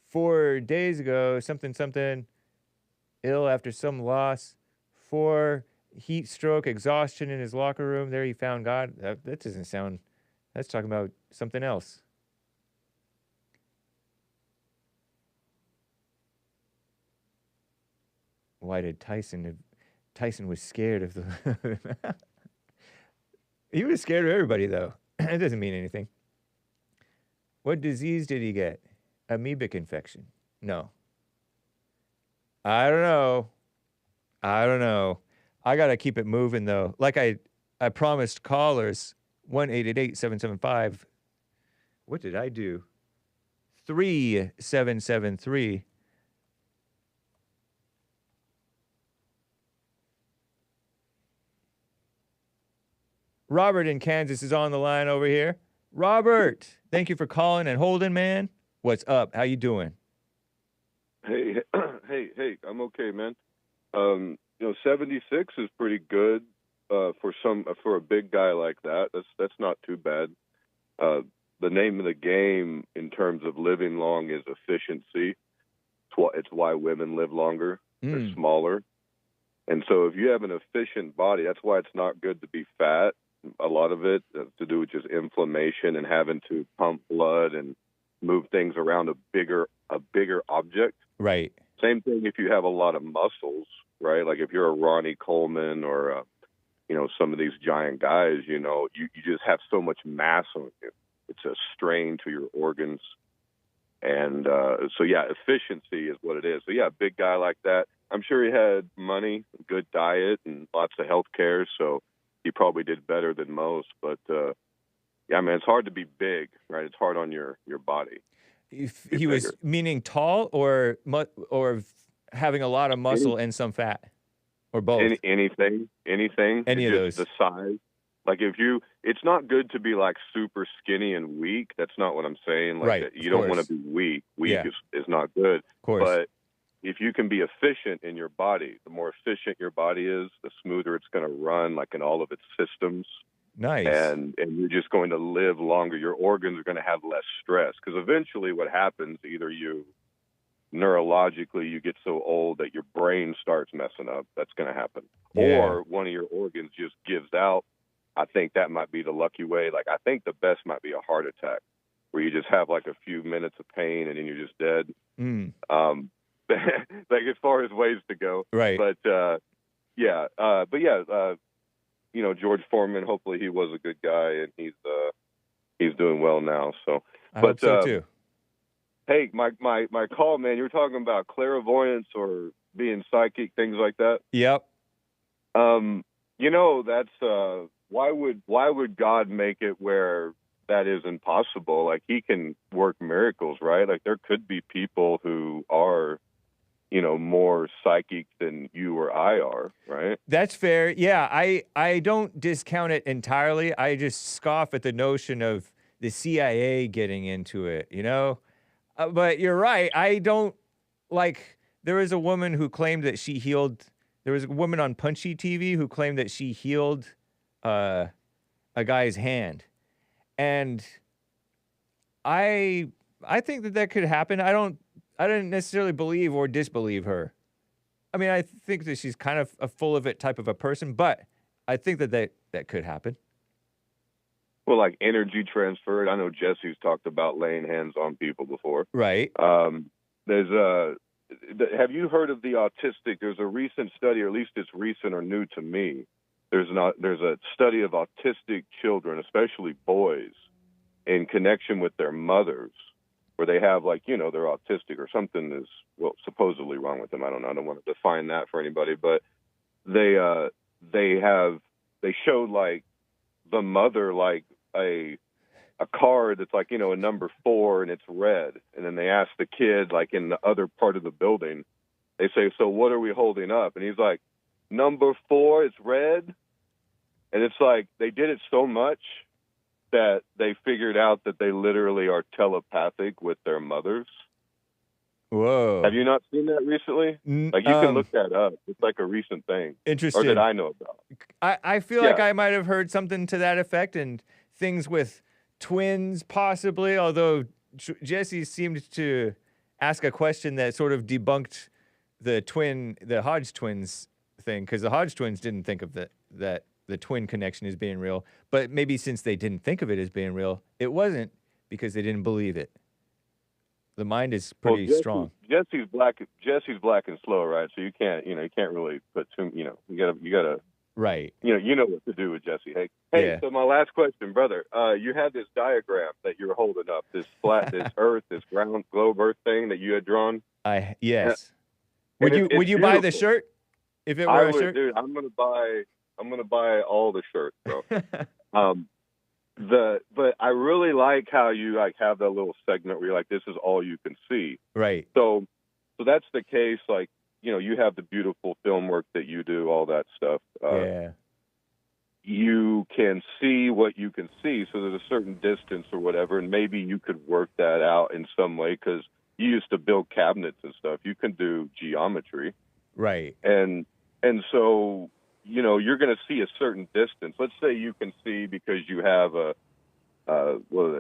[SPEAKER 1] 4 days ago, something, ill after some loss. 4, heat stroke, exhaustion in his locker room. There he found God. That doesn't sound, that's talking about something else. Why did Tyson was scared of the... He was scared of everybody, though. It doesn't mean anything. What disease did he get? Amoebic infection? No. I don't know. I got to keep it moving, though. Like I promised callers, 1-888-775. What did I do? 3773. Robert in Kansas is on the line over here. Robert, thank you for calling and holding, man. What's up? How you doing?
[SPEAKER 7] Hey, I'm okay, man. 76 is pretty good for a big guy like that. That's not too bad. The name of the game in terms of living long is efficiency. It's why women live longer. They're smaller. And so if you have an efficient body, that's why it's not good to be fat. A lot of it to do with just inflammation and having to pump blood and move things around a bigger object.
[SPEAKER 1] Right.
[SPEAKER 7] Same thing if you have a lot of muscles, right? Like if you're a Ronnie Coleman or, some of these giant guys, you just have so much mass on you. It's a strain to your organs. And efficiency is what it is. So, yeah, big guy like that. I'm sure he had money, good diet, and lots of health care, so he probably did better than most. But, it's hard to be big, right? It's hard on your body.
[SPEAKER 1] If he was meaning tall or having a lot of muscle and some fat, or both?
[SPEAKER 7] Anything.
[SPEAKER 1] Any of those.
[SPEAKER 7] The size. Like it's not good to be like super skinny and weak. That's not what I'm saying. Like
[SPEAKER 1] right.
[SPEAKER 7] You don't want to be weak. Weak is not good.
[SPEAKER 1] Of course.
[SPEAKER 7] But, if you can be efficient in your body, the more efficient your body is, the smoother it's going to run, like in all of its systems.
[SPEAKER 1] Nice.
[SPEAKER 7] And you're just going to live longer. Your organs are going to have less stress, because eventually what happens, either you neurologically you get so old that your brain starts messing up. That's going to happen.
[SPEAKER 1] Yeah.
[SPEAKER 7] Or one of your organs just gives out. I think that might be the lucky way. Like, I think the best might be a heart attack, where you just have like a few minutes of pain and then you're just dead. Like, as far as ways to go.
[SPEAKER 1] Right.
[SPEAKER 7] But you know, George Foreman, hopefully he was a good guy, and he's doing well now. So
[SPEAKER 1] I hope so too.
[SPEAKER 7] Hey, my call, man, you were talking about clairvoyance or being psychic, things like that.
[SPEAKER 1] Yep.
[SPEAKER 7] You know, that's why would God make it where that is impossible? Like, he can work miracles, right? Like, there could be people who are, you know, more psychic than you or I are, right?
[SPEAKER 1] That's fair. Yeah, I don't discount it entirely. I just scoff at the notion of the CIA getting into it, you know? But you're right. I don't, like, there was a woman who claimed that she healed, there was a woman on Punchy TV who claimed that she healed a guy's hand. And I think that could happen. I didn't necessarily believe or disbelieve her. I mean, I think that she's kind of a full of it type of a person, but I think that could happen.
[SPEAKER 7] Well, like energy transferred. I know Jesse's talked about laying hands on people before.
[SPEAKER 1] Right.
[SPEAKER 7] Have you heard of the autistic? There's a recent study, or at least it's recent or new to me. There's a study of autistic children, especially boys, in connection with their mothers, where they have, like, you know, they're autistic or something is, well, supposedly wrong with them. I don't know. I don't want to define that for anybody, but they showed, like, the mother, like a card that's like, you know, a number 4 and it's red. And then they ask the kid, like, in the other part of the building, they say, so what are we holding up? And he's like, number 4, it's red. And it's like, they did it so much that they figured out that they literally are telepathic with their mothers.
[SPEAKER 1] Whoa.
[SPEAKER 7] Have you not seen that recently? Like, you can look that up. It's like a recent thing.
[SPEAKER 1] Interesting.
[SPEAKER 7] Or that I know about.
[SPEAKER 1] I feel like I might have heard something to that effect, and things with twins possibly, although Jesse seemed to ask a question that sort of debunked the Hodge twins thing, because the Hodge twins didn't think of that the twin connection as being real. But maybe since they didn't think of it as being real, it wasn't because they didn't believe it. The mind is pretty strong.
[SPEAKER 7] Jesse's black and slow, right? So you can't really put too, you gotta.
[SPEAKER 1] Right.
[SPEAKER 7] You know what to do with Jesse. Hey,
[SPEAKER 1] Yeah.
[SPEAKER 7] So my last question, brother. You had this diagram that you were holding up, this Earth, this globe Earth thing that you had drawn.
[SPEAKER 1] Yes.
[SPEAKER 7] And
[SPEAKER 1] Would you buy the shirt if it were a shirt?
[SPEAKER 7] Dude, I'm gonna buy all the shirts, bro. But I really like how you have that little segment where you're like, this is all you can see.
[SPEAKER 1] Right.
[SPEAKER 7] So that's the case. Like, you have the beautiful film work that you do, all that stuff.
[SPEAKER 1] Yeah.
[SPEAKER 7] You can see what you can see. So there's a certain distance or whatever, and maybe you could work that out in some way, because you used to build cabinets and stuff. You can do geometry.
[SPEAKER 1] Right.
[SPEAKER 7] And so, you're going to see a certain distance. Let's say you can see, because you have a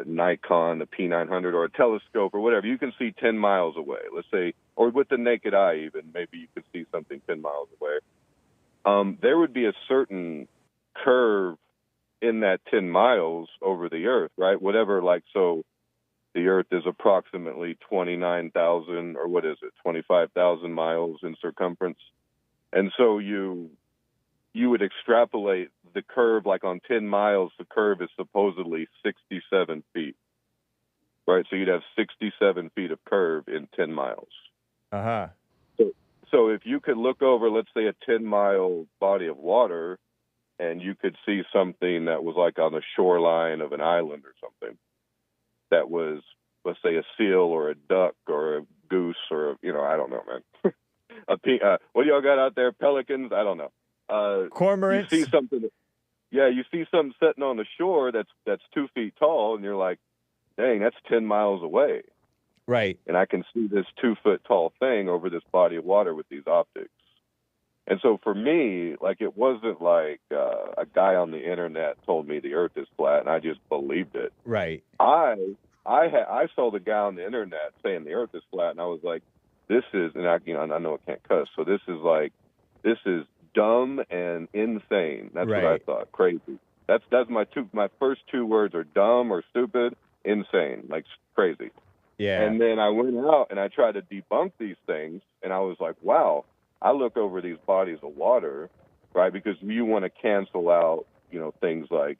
[SPEAKER 7] Nikon, the P900, or a telescope or whatever, you can see 10 miles away, let's say, or with the naked eye even, maybe you could see something 10 miles away. There would be a certain curve in that 10 miles over the Earth, right? Whatever, so the Earth is approximately 29,000, or 25,000 miles in circumference. And so you would extrapolate the curve, like on 10 miles, the curve is supposedly 67 feet, right? So you'd have 67 feet of curve in 10 miles.
[SPEAKER 1] Uh-huh.
[SPEAKER 7] So if you could look over, let's say, a 10-mile body of water, and you could see something that was like on the shoreline of an island or something, that was, let's say, a seal or a duck or a goose or, I don't know, man. What do y'all got out there? Pelicans? I don't know.
[SPEAKER 1] Cormorants.
[SPEAKER 7] You see something. You see something sitting on the shore that's 2 feet tall, and you're like, dang, that's 10 miles away.
[SPEAKER 1] Right.
[SPEAKER 7] And I can see this 2-foot tall thing over this body of water with these optics. And so for me, like, it wasn't like a guy on the internet told me the earth is flat and I just believed it.
[SPEAKER 1] Right.
[SPEAKER 7] I saw the guy on the internet saying the earth is flat, and I was like, this is, and I know I can't cuss, so this is dumb and insane. That's what I
[SPEAKER 1] Right.
[SPEAKER 7] thought. Crazy. That's my first 2 words are dumb or stupid, insane, like crazy.
[SPEAKER 1] Yeah.
[SPEAKER 7] And then I went out and I tried to debunk these things, and I was like, wow, I look over these bodies of water, right, because you want to cancel out, things like,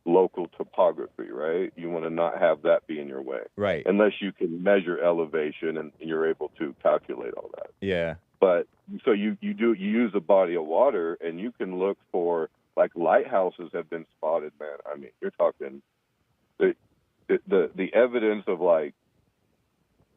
[SPEAKER 7] local topography, right? You want to not have that be in your way.
[SPEAKER 1] Right.
[SPEAKER 7] Unless you can measure elevation and you're able to calculate all that.
[SPEAKER 1] Yeah.
[SPEAKER 7] But so you use a body of water and you can look for, like, lighthouses have been spotted, man. I mean, you're talking the evidence of, like,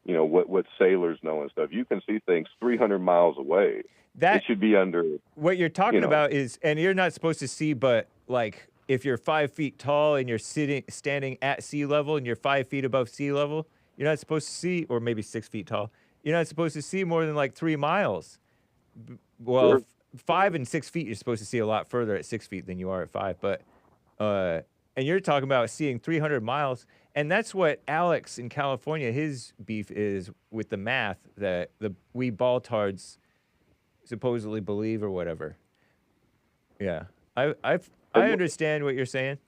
[SPEAKER 7] what sailors know and stuff. You can see things 300 miles away.
[SPEAKER 1] That
[SPEAKER 7] it should be under.
[SPEAKER 1] What you're talking about is, and you're not supposed to see, but like if you're 5 feet tall and you're standing at sea level and you're 5 feet above sea level, you're not supposed to see, or maybe 6 feet tall, you're not supposed to see more than like 3 miles. Well,
[SPEAKER 7] Sure.
[SPEAKER 1] 5 and 6 feet, you're supposed to see a lot further at 6 feet than you are at 5. But, and you're talking about seeing 300 miles. And that's what Alex in California, his beef is with the math that we baltards supposedly believe or whatever. Yeah. I understand what you're saying.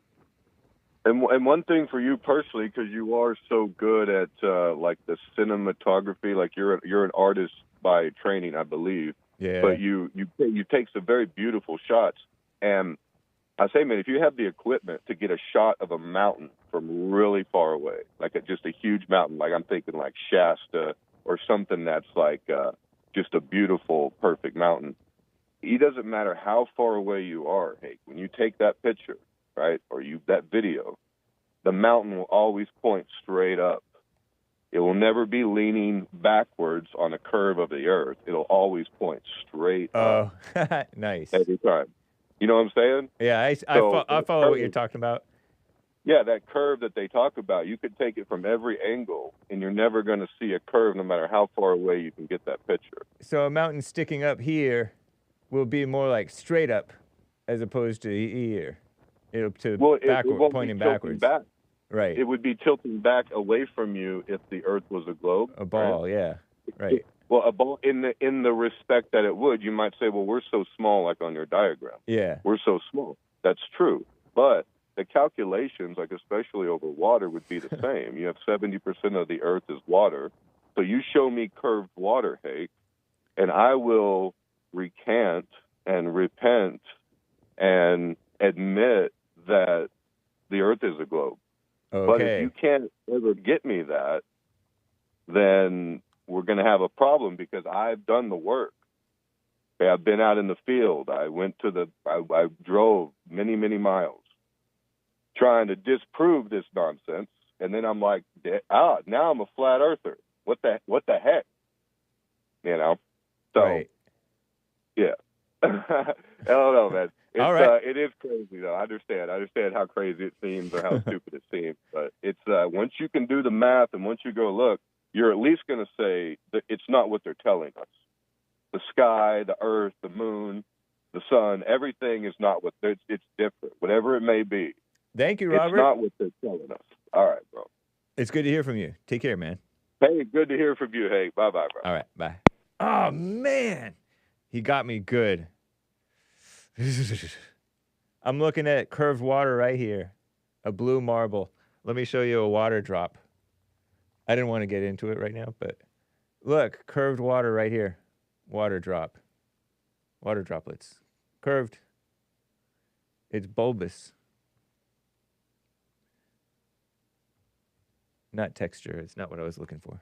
[SPEAKER 7] And one thing for you personally, because you are so good at like the cinematography, like you're an artist by training, I believe.
[SPEAKER 1] Yeah.
[SPEAKER 7] But you take some very beautiful shots. And I say, man, if you have the equipment to get a shot of a mountain from really far away, like just a huge mountain, like I'm thinking like Shasta or something that's like just a beautiful, perfect mountain. It doesn't matter how far away you are, Hake. When you take that picture, right, or that video, the mountain will always point straight up. It will never be leaning backwards on a curve of the earth. It'll always point straight up.
[SPEAKER 1] Oh, nice.
[SPEAKER 7] Every time. You know what I'm saying?
[SPEAKER 1] Yeah, I follow what you're talking about.
[SPEAKER 7] Yeah, that curve that they talk about, you could take it from every angle, and you're never going to see a curve no matter how far away you can get that picture.
[SPEAKER 1] So a mountain sticking up here will be more like straight up as opposed to here. Pointing backwards.
[SPEAKER 7] Back.
[SPEAKER 1] Right.
[SPEAKER 7] It would be tilting back away from you if the Earth was a globe.
[SPEAKER 1] A ball,
[SPEAKER 7] right?
[SPEAKER 1] Yeah. Right.
[SPEAKER 7] Well, a ball in the respect that it would, you might say, well, we're so small, like on your diagram.
[SPEAKER 1] Yeah.
[SPEAKER 7] We're so small. That's true. But the calculations, like especially over water, would be the same. You have 70% of the Earth is water. So you show me curved water, Hake, and I will recant and repent and admit that the Earth is a globe.
[SPEAKER 1] Okay.
[SPEAKER 7] But if you can't ever get me that, then we're going to have a problem because I've done the work. Okay, I've been out in the field. I drove many, many miles trying to disprove this nonsense. And then I'm like, now I'm a flat earther. What the heck? You know? So,
[SPEAKER 1] right.
[SPEAKER 7] Yeah. I don't know, man.
[SPEAKER 1] All right.
[SPEAKER 7] It is crazy, though. I understand how crazy it seems or how stupid it seems. But it's once you can do the math and once you go look, you're at least going to say that it's not what they're telling us. The sky, the earth, the moon, the sun, everything is not what it's different, whatever it may be.
[SPEAKER 1] Thank you, Robert.
[SPEAKER 7] It's not what they're telling us. All right, bro.
[SPEAKER 1] It's good to hear from you. Take care, man.
[SPEAKER 7] Hey, good to hear from you. Hey, bye-bye, bro.
[SPEAKER 1] All right, bye. Oh, man. He got me good. I'm looking at curved water right here, a blue marble. Let me show you a water drop. I didn't want to get into it right now, but look, curved water right here. Water drop. Water droplets. Curved. It's bulbous. Not texture. It's not what I was looking for.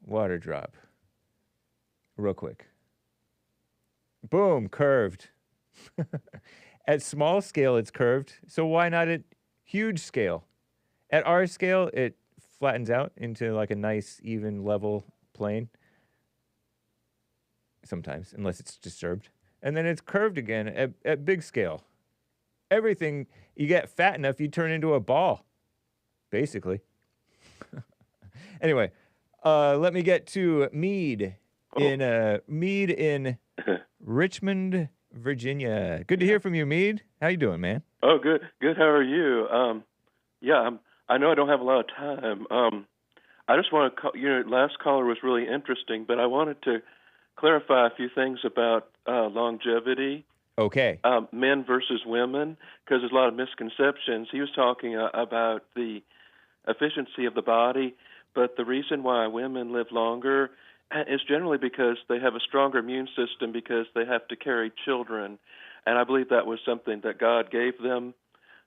[SPEAKER 1] Water drop. Real quick. Boom, curved. At small scale, it's curved. So why not at huge scale? At our scale, it flattens out into like a nice, even, level plane. Sometimes, unless it's disturbed. And then it's curved again at big scale. Everything, you get fat enough, you turn into a ball, basically. Anyway, let me get to MEADE in Richmond, Virginia. Good to hear from you, MEADE. How you doing, man?
[SPEAKER 8] Oh, good. How are you? I know I don't have a lot of time. I just want to call, last caller was really interesting, but I wanted to clarify a few things about longevity.
[SPEAKER 1] Okay.
[SPEAKER 8] Men versus women, because there's a lot of misconceptions. He was talking about the efficiency of the body, but the reason why women live longer is generally because they have a stronger immune system because they have to carry children, and I believe that was something that God gave them.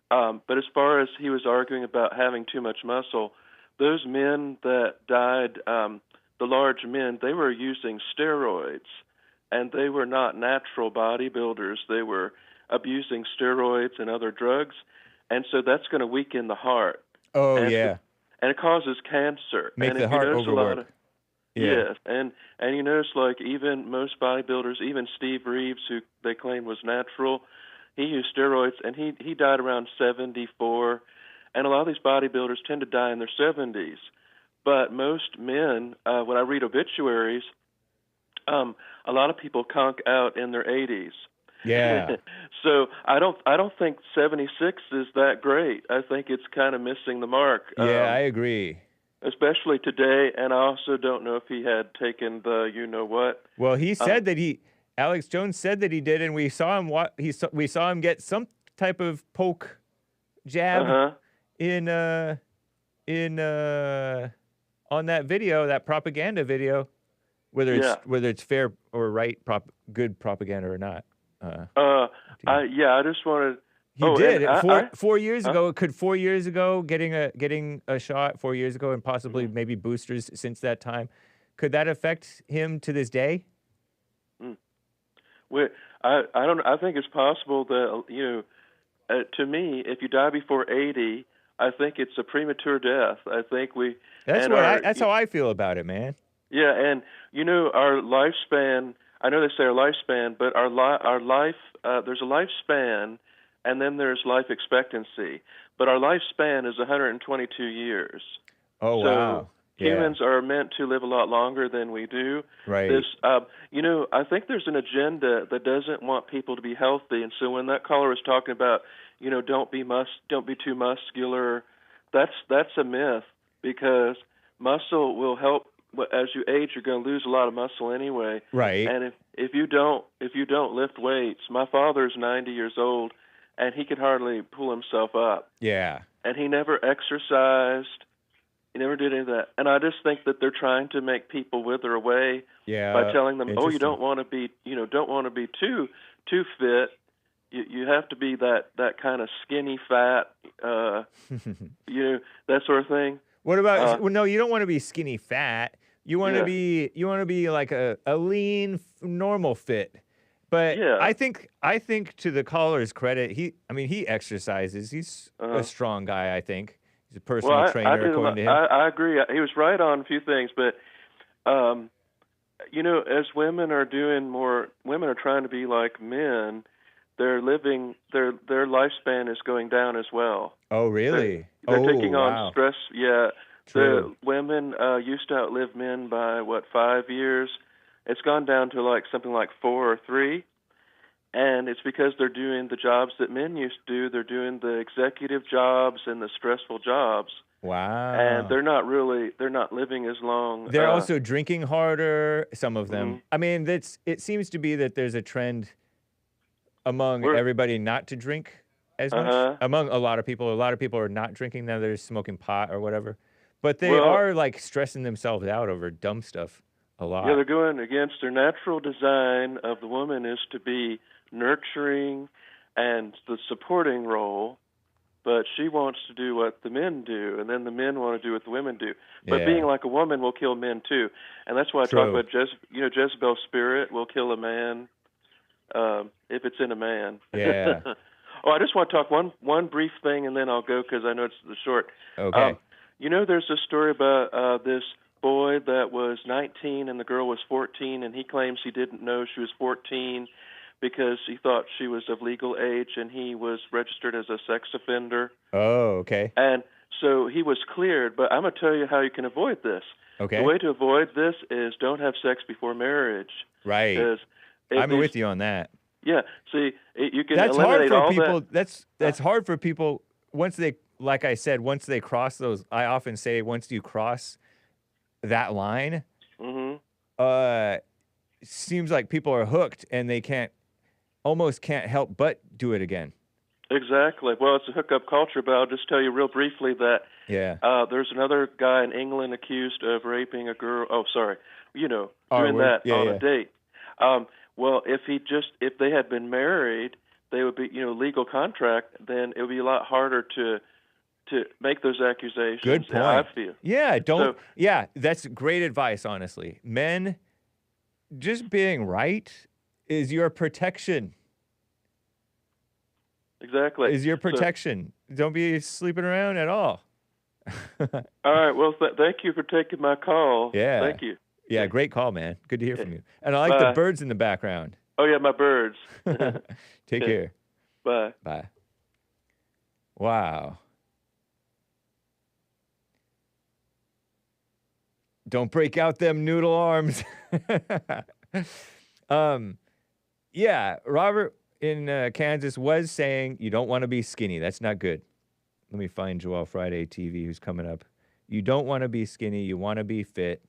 [SPEAKER 8] But as far as he was arguing about having too much muscle, those men that died, the large men, they were using steroids, and they were not natural bodybuilders. They were abusing steroids and other drugs, and so that's going to weaken the heart.
[SPEAKER 1] Oh,
[SPEAKER 8] and
[SPEAKER 1] yeah.
[SPEAKER 8] And it causes cancer.
[SPEAKER 1] Make
[SPEAKER 8] and
[SPEAKER 1] the heart overwork.
[SPEAKER 8] Yes, and you notice like even most bodybuilders, even Steve Reeves, who they claim was natural, he used steroids, and he died around 74. And a lot of these bodybuilders tend to die in their 70s. But most men, when I read obituaries, a lot of people conk out in their 80s.
[SPEAKER 1] Yeah.
[SPEAKER 8] So I don't think 76 is that great. I think it's kind of missing the mark.
[SPEAKER 1] Yeah, I agree.
[SPEAKER 8] Especially today, and I also don't know if he had taken the you-know-what.
[SPEAKER 1] Well, he said that Alex Jones said that he did, and we saw him. We saw him get some type of poke jab in on that video, that propaganda video, whether it's fair or right, good propaganda or not.
[SPEAKER 8] I just wanted.
[SPEAKER 1] He did. 4 years ago, could 4 years ago getting a shot 4 years ago and possibly maybe boosters since that time, could that affect him to this day?
[SPEAKER 8] Well, I don't. I think it's possible that to me, if you die before 80, I think it's a premature death. I think
[SPEAKER 1] That's how I feel about it, man.
[SPEAKER 8] Yeah, and our lifespan. I know they say our lifespan, but our life. There's a lifespan. And then there's life expectancy. But our lifespan is 122 years.
[SPEAKER 1] Oh,
[SPEAKER 8] so
[SPEAKER 1] wow.
[SPEAKER 8] Humans are meant to live a lot longer than we do.
[SPEAKER 1] Right.
[SPEAKER 8] I think there's an agenda that doesn't want people to be healthy. And so when that caller was talking about, don't be too muscular, that's a myth, because muscle will help. As you age, you're going to lose a lot of muscle anyway.
[SPEAKER 1] Right.
[SPEAKER 8] And if you don't lift weights, my father's 90 years old, and he could hardly pull himself up.
[SPEAKER 1] Yeah.
[SPEAKER 8] And he never exercised. He never did any of that. And I just think that they're trying to make people wither away by telling them, "Oh, you don't want to be, too fit. You have to be that kind of skinny fat, that sort of thing."
[SPEAKER 1] What about? Well, no, you don't want to be skinny fat. You want to be like a lean, normal fit. But I think to the caller's credit, he exercises. He's a strong guy, I think. He's a personal trainer, according to him.
[SPEAKER 8] I agree. He was right on a few things, but as women are trying to be like men, their lifespan is going down as well.
[SPEAKER 1] Oh, really?
[SPEAKER 8] They're taking on
[SPEAKER 1] wow.
[SPEAKER 8] stress. Yeah.
[SPEAKER 1] True.
[SPEAKER 8] The women used to outlive men by 5 years. It's gone down to something like 4 or 3, and it's because they're doing the jobs that men used to do. They're doing the executive jobs and the stressful jobs.
[SPEAKER 1] Wow.
[SPEAKER 8] And they're not living as long.
[SPEAKER 1] They're also drinking harder, some of them. I mean, it seems to be that there's a trend among everybody not to drink as much. Among a lot of people. A lot of people are not drinking now. They're smoking pot or whatever. But they are stressing themselves out over dumb stuff. A lot.
[SPEAKER 8] Yeah, they're going against their natural design of the woman is to be nurturing and the supporting role, but she wants to do what the men do, and then the men want to do what the women do. But being like a woman will kill men too, and that's why I talk about Jezebel's spirit will kill a man if it's in a man.
[SPEAKER 1] Yeah.
[SPEAKER 8] I just want to talk one brief thing, and then I'll go because I know it's short.
[SPEAKER 1] Okay.
[SPEAKER 8] There's a story about this boy that was 19 and the girl was 14, and he claims he didn't know she was 14 because he thought she was of legal age, and he was registered as a sex offender.
[SPEAKER 1] Oh, okay.
[SPEAKER 8] And So he was cleared, but I'm going to tell you how you can avoid this.
[SPEAKER 1] Okay.
[SPEAKER 8] The way to avoid this is don't have sex before marriage.
[SPEAKER 1] Right.
[SPEAKER 8] 'Cause
[SPEAKER 1] I'm with you on that.
[SPEAKER 8] Yeah. See, you can
[SPEAKER 1] That's hard
[SPEAKER 8] eliminate
[SPEAKER 1] for
[SPEAKER 8] all
[SPEAKER 1] people.
[SPEAKER 8] that.
[SPEAKER 1] That's hard for people once they, like I said, once they cross those. I often say once you cross that line, seems like people are hooked and they almost can't help but do it again.
[SPEAKER 8] Exactly. Well, it's a hookup culture, but I'll just tell you real briefly that there's another guy in England accused of raping a girl. Oh, sorry. Doing that on a date. Well, if they had been married, they would be, legal contract, then it would be a lot harder to make those accusations.
[SPEAKER 1] Good point.
[SPEAKER 8] I feel.
[SPEAKER 1] Yeah, that's great advice, honestly. Men, just being right is your protection.
[SPEAKER 8] Exactly.
[SPEAKER 1] Is your protection. Don't be sleeping around at all.
[SPEAKER 8] All right. Well, thank you for taking my call.
[SPEAKER 1] Yeah.
[SPEAKER 8] Thank you.
[SPEAKER 1] Yeah, great call, man. Good to hear from you. And I like the birds in the background.
[SPEAKER 8] Oh, yeah, my birds.
[SPEAKER 1] Take care.
[SPEAKER 8] Bye.
[SPEAKER 1] Bye. Wow. Don't break out them noodle arms. Yeah, Robert in Kansas was saying you don't want to be skinny. That's not good. Let me find Joel Friday TV who's coming up. You don't want to be skinny. You want to be fit.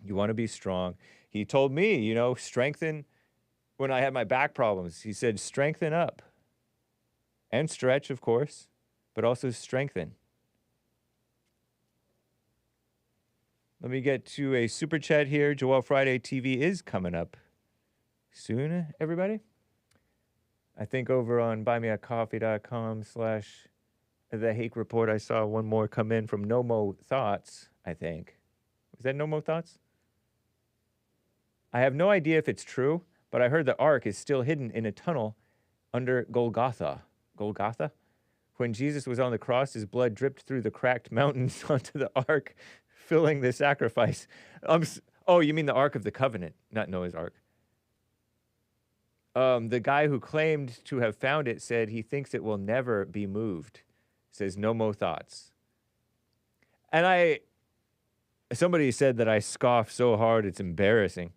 [SPEAKER 1] You want to be strong. He told me, strengthen when I had my back problems. He said, strengthen up and stretch, of course, but also strengthen. Let me get to a super chat here. Joel Friday TV is coming up soon, everybody. I think over on buymeacoffee.com/The Hake Report, I saw one more come in from No Mo Thoughts, I think. Was that No Mo Thoughts? I have no idea if it's true, but I heard the ark is still hidden in a tunnel under Golgotha. Golgotha? When Jesus was on the cross, his blood dripped through the cracked mountains onto the ark, filling the sacrifice. Oh, you mean the Ark of the Covenant, not Noah's Ark. The guy who claimed to have found it said he thinks it will never be moved. Says No Mo Thoughts. And somebody said that I scoff so hard it's embarrassing.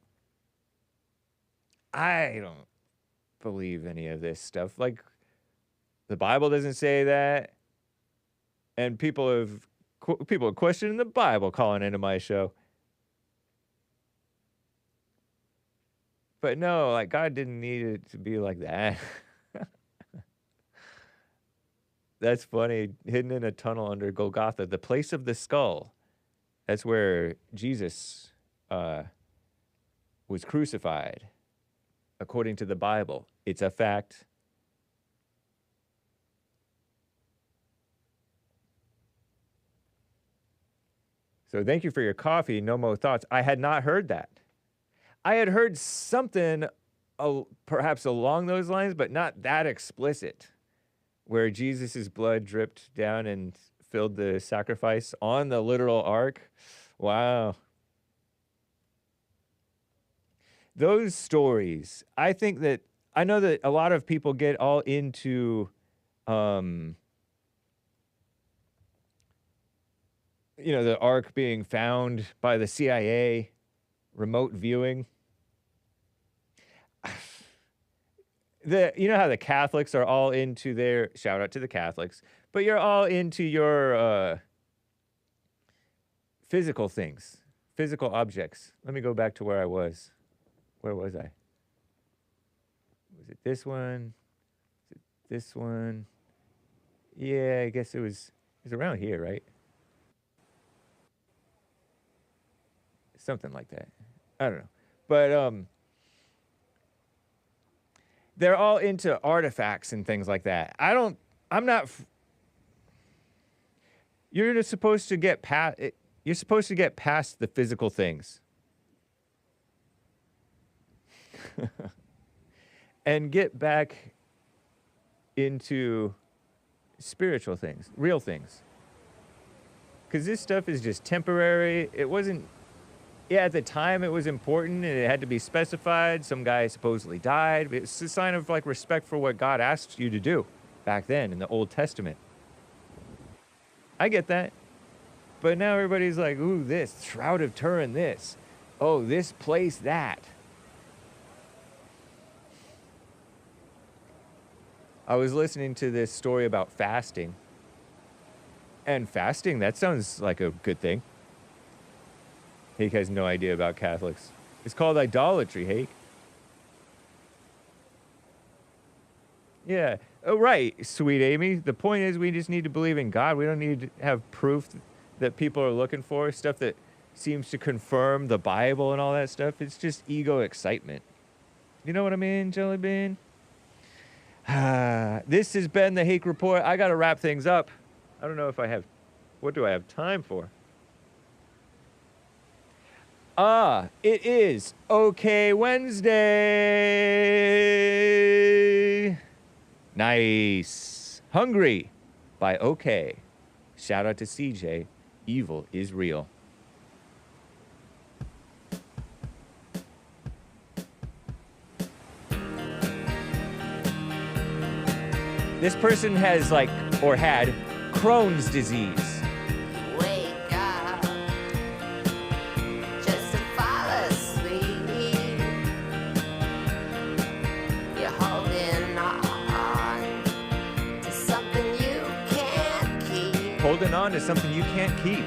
[SPEAKER 1] I don't believe any of this stuff. Like, the Bible doesn't say that. And people are questioning the Bible calling into my show. But no, like, God didn't need it to be like that. That's funny. Hidden in a tunnel under Golgotha, the place of the skull. That's where Jesus was crucified, according to the Bible. It's a fact. So thank you for your coffee, No Mo Thoughts. I had not heard that. I had heard something perhaps along those lines, but not that explicit, where Jesus' blood dripped down and filled the sacrifice on the literal ark. Wow. Those stories, I know that a lot of people get all into, the ark being found by the CIA, remote viewing. You know how the Catholics are all into their, shout out to the Catholics, but you're all into your physical things, physical objects. Let me go back to where I was. Where was I? Was it this one? Was it this one? Yeah, I guess it was around here, right? Something like that. I don't know. But they're all into artifacts and things like that. You're supposed to get past it. You're supposed to get past the physical things. And get back into spiritual things, real things. Because this stuff is just temporary. It wasn't, at the time it was important and it had to be specified. Some guy supposedly died. It's a sign of respect for what God asked you to do back then in the Old Testament. I get that. But now everybody's like, ooh, this, Shroud of Turin, this. Oh, this place, that. I was listening to this story about fasting. And fasting, that sounds like a good thing. Hake has no idea about Catholics. It's called idolatry, Hake. Yeah. Oh, right, sweet Amy. The point is we just need to believe in God. We don't need to have proof that people are looking for, stuff that seems to confirm the Bible and all that stuff. It's just ego excitement. You know what I mean, Jelly Bean? This has been the Hake Report. I got to wrap things up. I don't know if I have... What do I have time for? It is OK Wednesday. Nice. Hungry by OK. Shout out to CJ. Evil is real. This person has or had Crohn's disease.
[SPEAKER 2] Wake up just to fall asleep. You're holding on to something you can't keep.
[SPEAKER 1] Holding on to something you can't keep.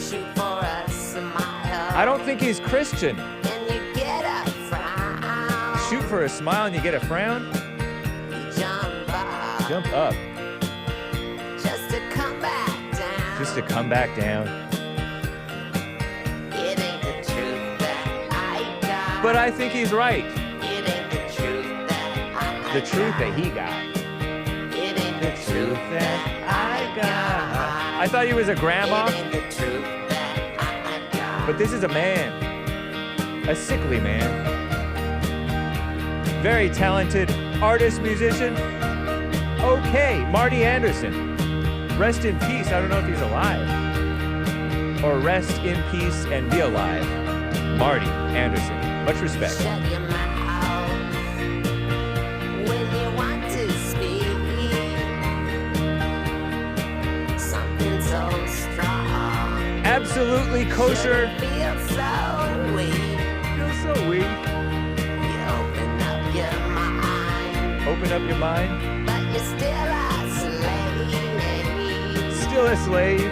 [SPEAKER 2] Shoot for a smile.
[SPEAKER 1] I don't think he's Christian.
[SPEAKER 2] And you get a frown.
[SPEAKER 1] Shoot for a smile and you get a frown?
[SPEAKER 2] You jump
[SPEAKER 1] Jump up.
[SPEAKER 2] up just to come back down.
[SPEAKER 1] Just to come back down.
[SPEAKER 2] It ain't the truth that I got.
[SPEAKER 1] But I think he's right.
[SPEAKER 2] It ain't the truth that I
[SPEAKER 1] The truth that he got.
[SPEAKER 2] It ain't
[SPEAKER 1] The truth that I got. I thought he was a grandma,
[SPEAKER 2] It ain't the truth that I got.
[SPEAKER 1] but this is a man. A sickly man. Very talented artist, musician. Okay, Marty Anderson. Rest in peace. I don't know if he's alive. Or rest in peace and be alive. Marty Anderson. Much respect.
[SPEAKER 2] Shut your mouth when you want to speak. Something so strong.
[SPEAKER 1] Absolutely kosher.
[SPEAKER 2] Feels so weak.
[SPEAKER 1] Feels so weak.
[SPEAKER 2] You open up your mind,
[SPEAKER 1] Open up your mind.
[SPEAKER 2] but you're still a slave.
[SPEAKER 1] Still a slave.
[SPEAKER 2] You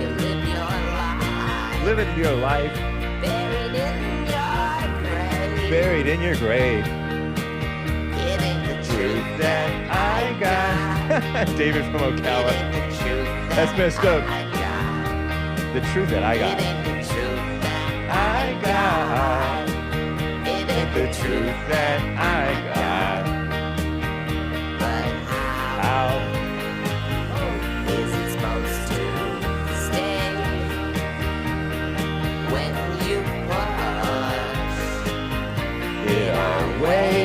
[SPEAKER 2] live your life
[SPEAKER 1] Living your life.
[SPEAKER 2] buried in your grave.
[SPEAKER 1] Buried in your grave.
[SPEAKER 2] It ain't the
[SPEAKER 1] Truth that I got. David from
[SPEAKER 2] It
[SPEAKER 1] Ocala.
[SPEAKER 2] ain't the truth
[SPEAKER 1] That's messed up.
[SPEAKER 2] I got.
[SPEAKER 1] The truth that I
[SPEAKER 2] It
[SPEAKER 1] got.
[SPEAKER 2] ain't the truth that
[SPEAKER 1] I got.
[SPEAKER 2] It ain't
[SPEAKER 1] The truth that I got.
[SPEAKER 2] But how
[SPEAKER 1] How?
[SPEAKER 2] is it supposed to stay when you push
[SPEAKER 1] It away.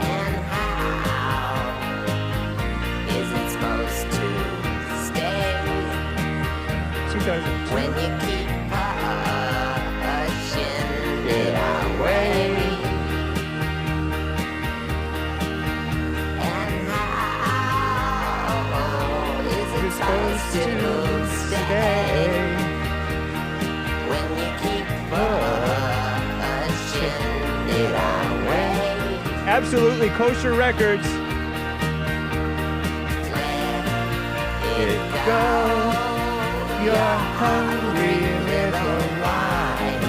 [SPEAKER 2] And how is it supposed to stay
[SPEAKER 1] 2002.
[SPEAKER 2] when you keep pushing
[SPEAKER 1] It
[SPEAKER 2] it
[SPEAKER 1] away.
[SPEAKER 2] And how is it
[SPEAKER 1] You're
[SPEAKER 2] supposed to stay when you keep pushing it away?
[SPEAKER 1] Absolutely kosher records.
[SPEAKER 2] Let
[SPEAKER 1] It go. You're hungry little life.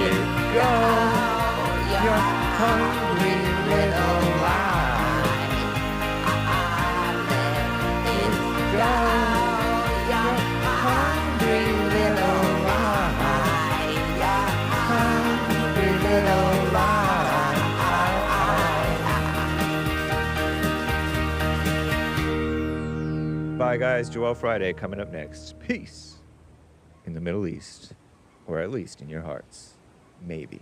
[SPEAKER 1] It go. You're hungry little life. It go. You're hungry little life. Hungry little life. Bye, guys. Joel Friday coming up next. Peace in the Middle East, or at least in your hearts. Maybe.